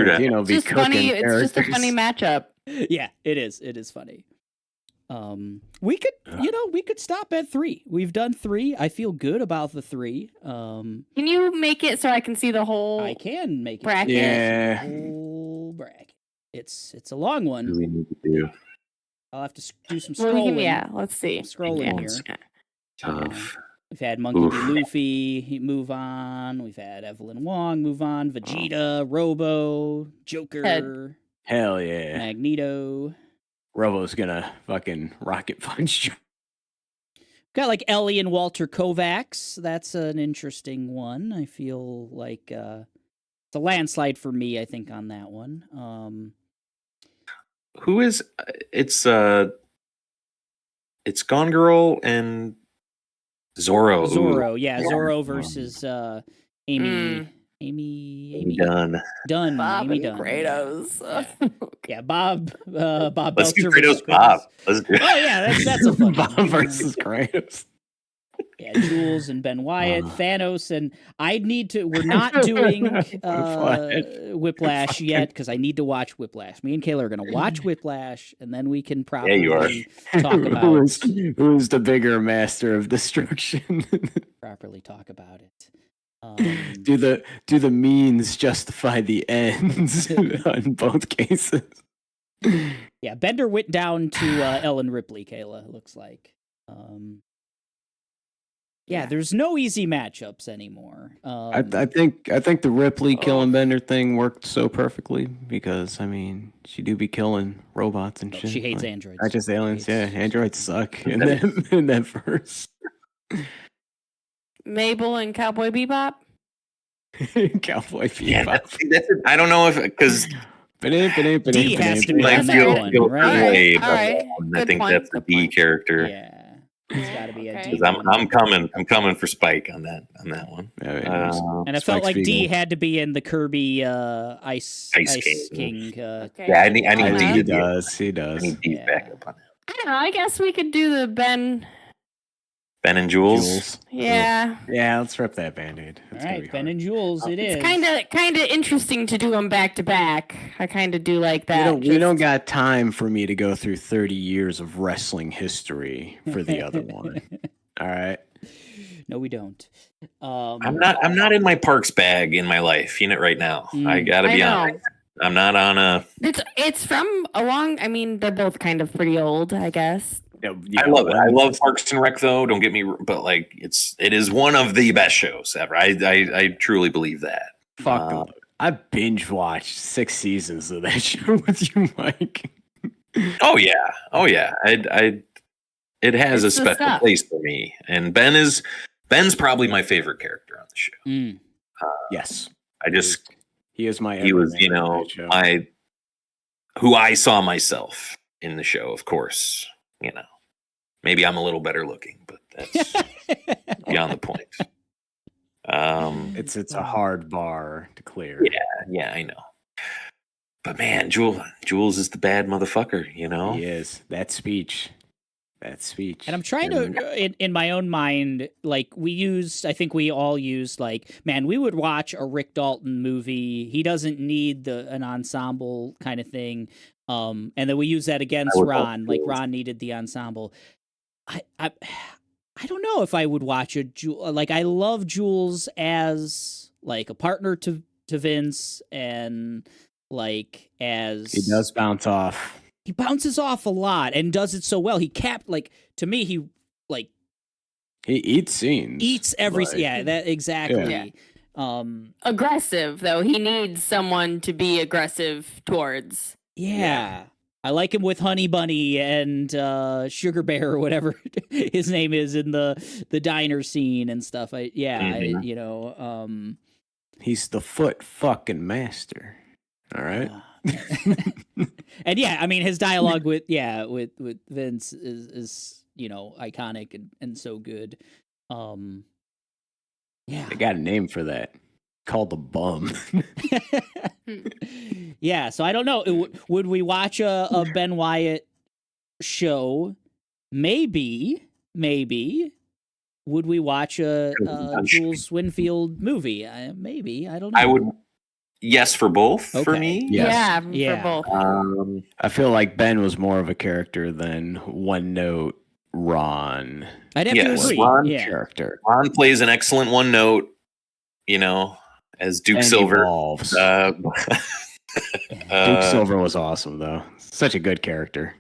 that. it's just funny. It's just a funny matchup. Yeah, it is. It is funny. We could stop at 3. We've done 3. I feel good about the 3. Can you make it so I can see the whole I can make it bracket? Yeah. whole bracket. It's a long one. We need to do I'll have to do some Well, scrolling. let's see. Scrolling Yeah. here. tough. We've had Monkey Oof. D. Luffy move on. We've had Evelyn Wong move on. Vegeta, Robo, Joker, Hell yeah. Magneto. Robo's gonna fucking rocket punch you. Got like Ellie and Walter Kovacs. That's an interesting one. I feel like it's a landslide for me, I think, on that one. Who is it's Gone Girl and Zorro. Zorro, yeah, Zorro versus Amy Done. Bob Amy and Dunn. Kratos. Yeah, Bob Let's Belcher do versus Kratos Bob. Kratos. Let's do Oh yeah, that's a fun Bob one. versus Kratos. Yeah, Jules and Ben Wyatt, Thanos, and I need to. We're not doing Whiplash yet because I need to watch Whiplash. Me and Kayla are going to watch Whiplash, and then we can probably you are. talk about who's the bigger master of destruction. properly talk about it. Do the means justify the ends in both cases? Yeah, Bender went down to Ellen Ripley. Kayla, it looks like. Yeah, there's no easy matchups anymore. I think the Ripley killing Bender thing worked so perfectly because I mean she do be killing robots and shit. She hates like, androids. not just aliens. She hates- Androids suck in that verse. Mabel and Cowboy Bebop. Cowboy Yeah, Bebop. that's it. I don't know if because D has to be like on that feel one, feel right? way All right. above that one. I Good think point, that's a good D point. character. Yeah, it's got to be a Okay. D. Because I'm coming for Spike on that one. And I felt like D had to be in the Kirby Ice King. Okay. Yeah, I need He D. does. I need D's Yeah. backup on that. I don't know. I guess we could do the Ben. Ben and Jules. Yeah. Yeah, let's rip that Band-Aid. All right, Ben and Jules, it is. It's kind of interesting to do them back to back. I kind of do like that. We don't got time for me to go through 30 years of wrestling history for the other one. All right. No, we don't. I'm not in my Parks bag in my life, right now. I gotta be honest. I'm not on a. It's from a long. I mean, they're both kind of pretty old, I guess. I love it. I love Parks and Rec, though. Don't get me, but like it is one of the best shows ever. I truly believe that. Fuck. I binge watched 6 seasons of that show with you, Mike. Oh yeah. It has a special place for me, and Ben's probably my favorite character on the show. Yes, he was everyman who I saw myself in the show. Of course, maybe I'm a little better looking, but that's beyond the point. It's a hard bar to clear. Yeah, I know. But man, Jules is the bad motherfucker, He is. That speech. And I'm trying to, in my own mind, like I think we all used, like, man, we would watch a Rick Dalton movie. He doesn't need an ensemble kind of thing. And then we use that against Ron. Like, Ron needed the ensemble. I don't know if I would watch like, I love Jules as like a partner to Vince, and like as he does bounce off. He bounces off a lot and does it so well. He to me, he eats scenes. Eats every that exactly. Yeah. Aggressive though. He needs someone to be aggressive towards. Yeah. I like him with Honey Bunny and Sugar Bear or whatever his name is in the diner scene and stuff. He's the foot fucking master. All right. And yeah, I mean his dialogue with Vince is iconic and so good. Yeah. They got a name for that. Called the bum. Yeah, so I don't know. Would we watch a Ben Wyatt show? Maybe. Would we watch a Jules Winnfield movie? Maybe. I don't know. I would. Yes, for both. For me. Yes. Yeah, for both. I feel like Ben was more of a character than One Note Ron. I'd have to agree. Character. Ron plays an excellent One Note. As Duke Silver. Duke Silver was awesome, though. Such a good character.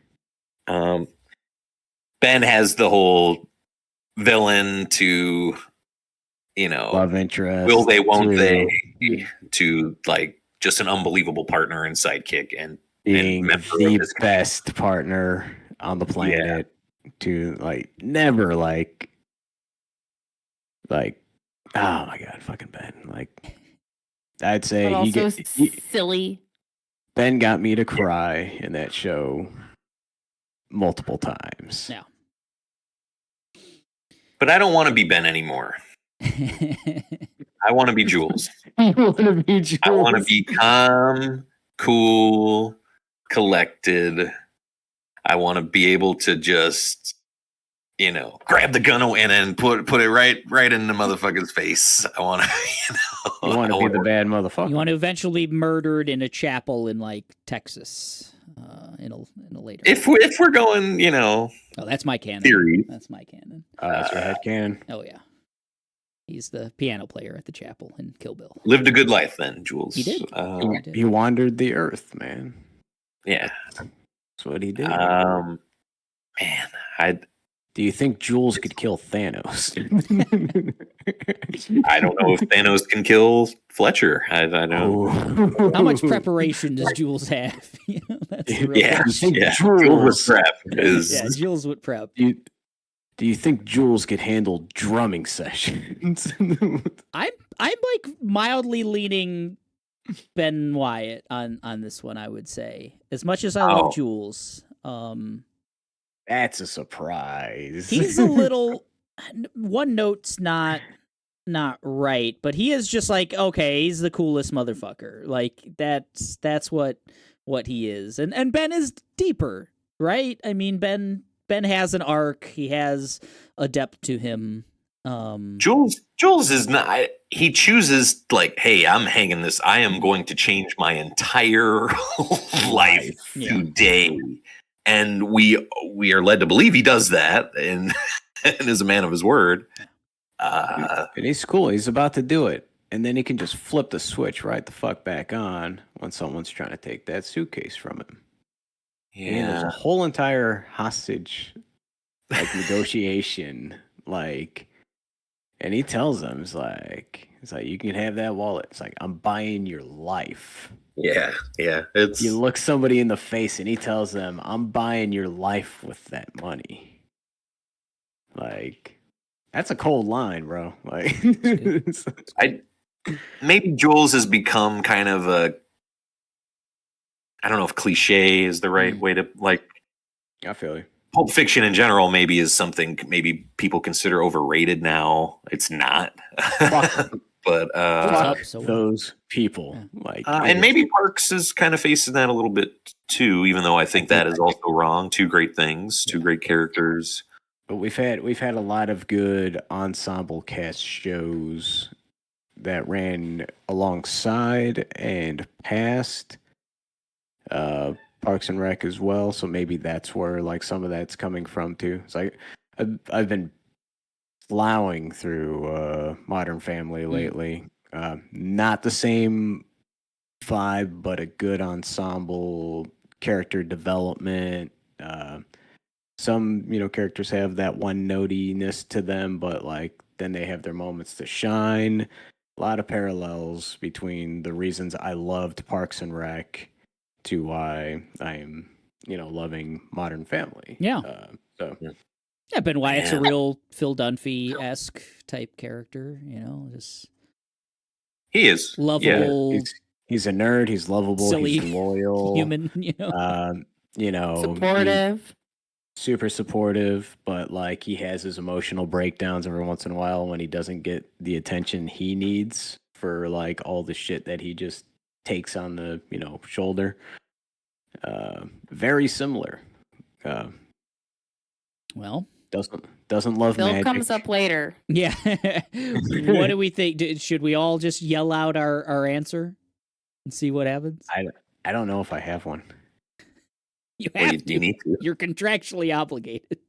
Ben has the whole villain to, love interest. Will they, won't they, to like just an unbelievable partner and sidekick and being the best partner on the planet to like never like oh my God, fucking Ben. Like I'd but say also silly. Ben got me to cry in that show multiple times. Yeah. But I don't want to be Ben anymore. I want to be Jules. I want to be Jules. I want to be calm, cool, collected. I want to be able to just, grab the gun and then put it right in the motherfucker's face. I want to, You want to be the bad motherfucker. You want to eventually be murdered in a chapel in like Texas, in a later. If we're going, oh, that's my canon. Theory. That's my canon. That's your head canon. Oh yeah, he's the piano player at the chapel in Kill Bill. Lived a good life then, Jules. He did. He wandered the earth, man. Yeah, that's what he did. Man, Do you think Jules could kill Thanos? I don't know if Thanos can kill Fletcher. I don't know. How much preparation does Jules have? That's the real question. Jules with prep is. Yeah, Jules with prep. Do you think Jules could handle drumming sessions? I'm like mildly leaning Ben Wyatt on this one. I would say, as much as I love Jules, that's a surprise. He's a little. One note's not right, but he is just like, okay, he's the coolest motherfucker. Like that's what he is, and Ben is deeper, right? I mean, Ben has an arc. He has a depth to him. Jules is not. He chooses like, hey, I'm hanging this. I am going to change my entire life today, and we are led to believe he does that, and is a man of his word. And he's cool. He's about to do it, and then he can just flip the switch right the fuck back on when someone's trying to take that suitcase from him. Yeah, there's a whole entire hostage negotiation, and he tells them, it's like you can have that wallet. It's like, I'm buying your life. Yeah. You look somebody in the face, and he tells them, I'm buying your life with that money. That's a cold line, bro. Maybe Jules has become kind of a. I don't know if cliche is the right way to I feel you. Pulp Fiction in general maybe is something maybe people consider overrated now. It's not, but those people and maybe Parks is kind of facing that a little bit too. Even though I think that is also wrong. Two great things, two great characters. But we've had a lot of good ensemble cast shows that ran alongside and past Parks and Rec as well. So maybe that's where some of that's coming from too. It's like I've been plowing through Modern Family lately. Not the same vibe, but a good ensemble, character development. Some, characters have that one notiness to them, but then they have their moments to shine. A lot of parallels between the reasons I loved Parks and Rec to why I am, loving Modern Family. Yeah. Yeah, Ben Wyatt's a real Phil Dunphy-esque type character, just he is lovable. Yeah. He's a nerd. He's lovable. Silly, he's loyal. Human, Supportive. Super supportive, but he has his emotional breakdowns every once in a while when he doesn't get the attention he needs for all the shit that he just takes on the shoulder. Very similar. Well, doesn't love Phil magic. comes up later. Yeah. What do we think? Should we all just yell out our answer and see what happens? I don't know if I have one. You have to. You need to. You're contractually obligated.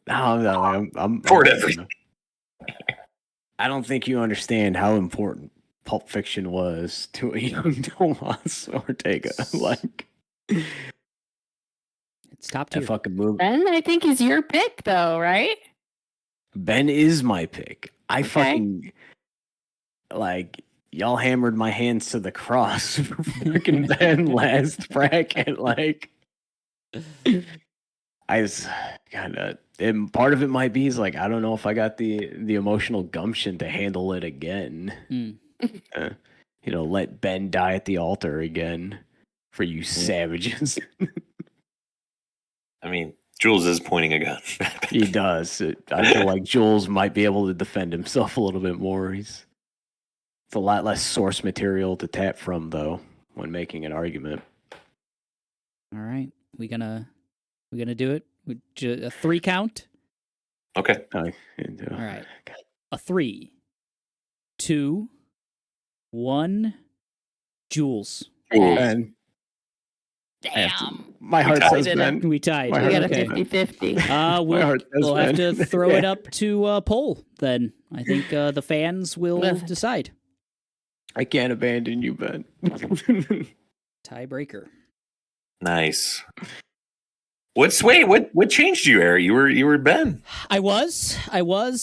No, I'm for it. I don't think you understand how important Pulp Fiction was to a young Tomas Ortega. It's top tier. That fucking movie. Ben, I think is your pick, though, right? Ben is my pick. I fucking y'all hammered my hands to the cross for fucking Ben last bracket. I was kind of, and part of it might be I don't know if I got the emotional gumption to handle it again. let Ben die at the altar again for you savages. I mean, Jules is pointing a gun. He does. I feel like Jules might be able to defend himself a little bit more. It's a lot less source material to tap from, though, when making an argument. All right, we gonna do it. A 3 count. Okay. All right, a 3, 2, 1. Jules. Ben. Damn. My heart says Ben. We tied. My We heart got a says 50-50. We'll have to throw it up to poll then. I think the fans will decide. I can't abandon you, Ben. Tiebreaker. Nice. What changed you, Eric? You were Ben. I was,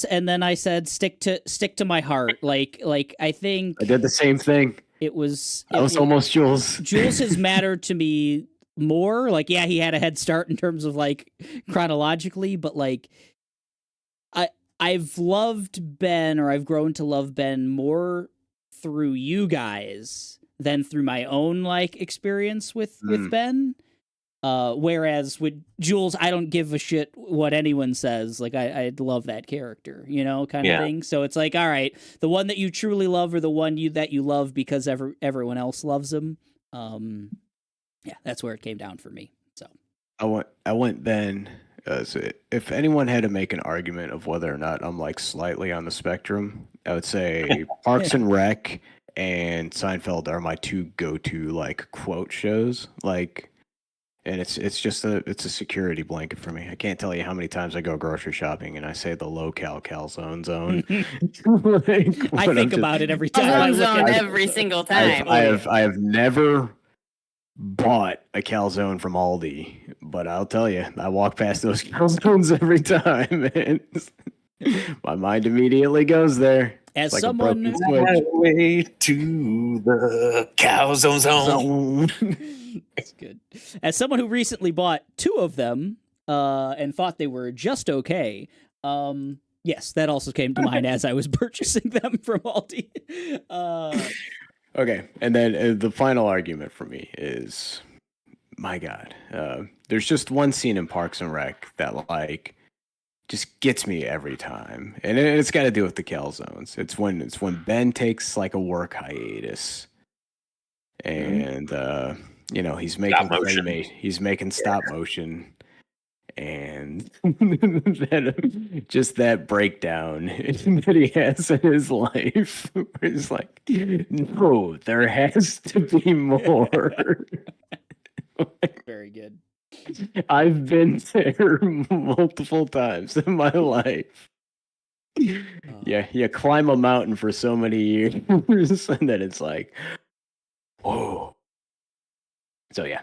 and then I said stick to my heart. Like I think I did the same thing. it was. I was almost Jules. Jules has mattered to me more. Like, yeah, he had a head start in terms of like chronologically, but like I've loved Ben, or I've grown to love Ben more through you guys than through my own like experience with Ben. Whereas with Jules, I don't give a shit what anyone says. Like I love that character, kind of thing. So it's like, all right, the one that you truly love, or the one that you love because everyone else loves him. Yeah, that's where it came down for me. So I went Ben. So if anyone had to make an argument of whether or not I'm like slightly on the spectrum, I would say Parks and Rec and Seinfeld are my 2 go-to like quote shows. Like, and it's just a security blanket for me. I can't tell you how many times I go grocery shopping and I say the low-cal calzone zone. I think about it every time. I look at every single time. I have never bought a calzone from Aldi, but I'll tell you, I walk past those calzones every time, and my mind immediately goes there. As like someone Way to the calzone zone. That's good. As someone who recently bought 2 of them and thought they were just okay, yes, that also came to mind as I was purchasing them from Aldi. Okay, and then the final argument for me is, my God, there's just one scene in Parks and Rec that like just gets me every time, and it's got to do with the calzones. It's when Ben takes like a work hiatus, and he's making stop motion, and just that breakdown that he has in his life, where he's like, no, there has to be more. Very good. I've been there multiple times in my life. Yeah, you climb a mountain for so many years, and then it's like, whoa. So yeah,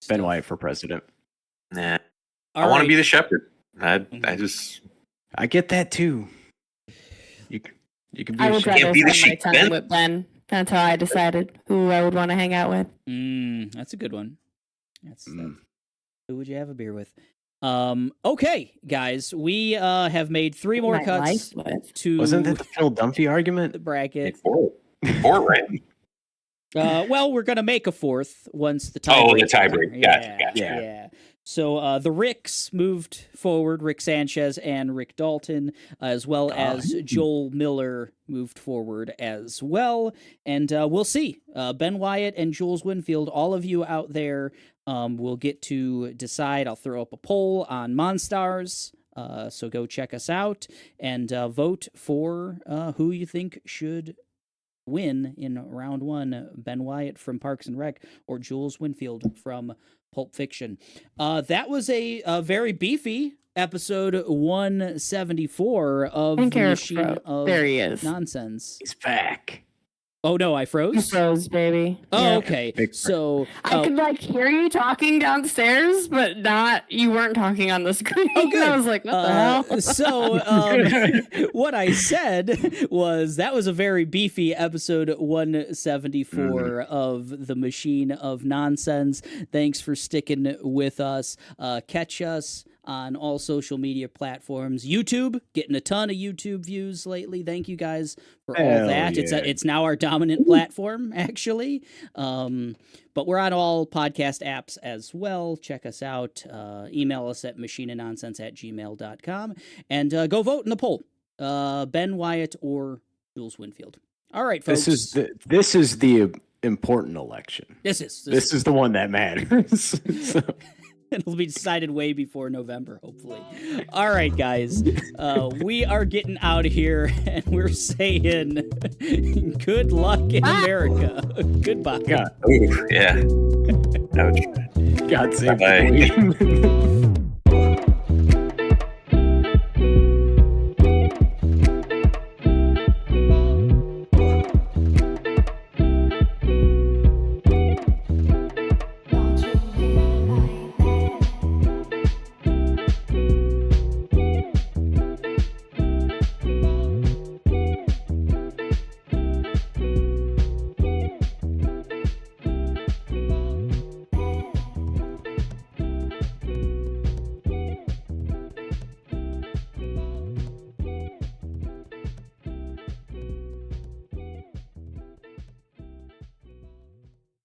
Ben Wyatt for president. Nah. All I want to right. be the shepherd. I get that too. You can be I a would shepherd. rather be the spend my sheep, time Ben. with Ben. That's how I decided who I would want to hang out with. That's a good one. That's who would you have a beer with? Okay, guys, we have made 3 more My cuts life with. to Wasn't that the Phil Dunphy argument? the bracket. 4, right? Well, we're gonna make a 4th once the Oh, the tiebreaker. tiebreak. Gotcha. Yeah. So the Ricks moved forward, Rick Sanchez and Rick Dalton, as well as Joel Miller moved forward as well. And we'll see. Ben Wyatt and Jules Winnfield, all of you out there will get to decide. I'll throw up a poll on Monstars. So go check us out and vote for who you think should win in round 1, Ben Wyatt from Parks and Rec or Jules Winnfield from Pulp Fiction. That was a very beefy episode 174 of the Machine of There he is. Nonsense. He's back. Oh no, I You froze? froze, baby. Oh, Yeah. okay. Big So I could like hear you talking downstairs, but you weren't talking on the screen. Oh, good. I was like, what the hell? So what I said was that was a very beefy episode 174 of the Machine of Nonsense. Thanks for sticking with us. Catch us on all social media platforms. YouTube, getting a ton of YouTube views lately. Thank you guys for all Hell that. yeah. It's now our dominant platform, actually. But we're on all podcast apps as well. Check us out. Email us at machineofnonsense@gmail.com. And go vote in the poll. Ben Wyatt or Jules Winnfield. All right, folks. This is the important election. This is the one that matters. So. It'll be decided way before November, hopefully. All right, guys. We are getting out of here, and we're saying good luck in America. Goodbye. God. Ooh, yeah. Ouch. God save Bye. the queen.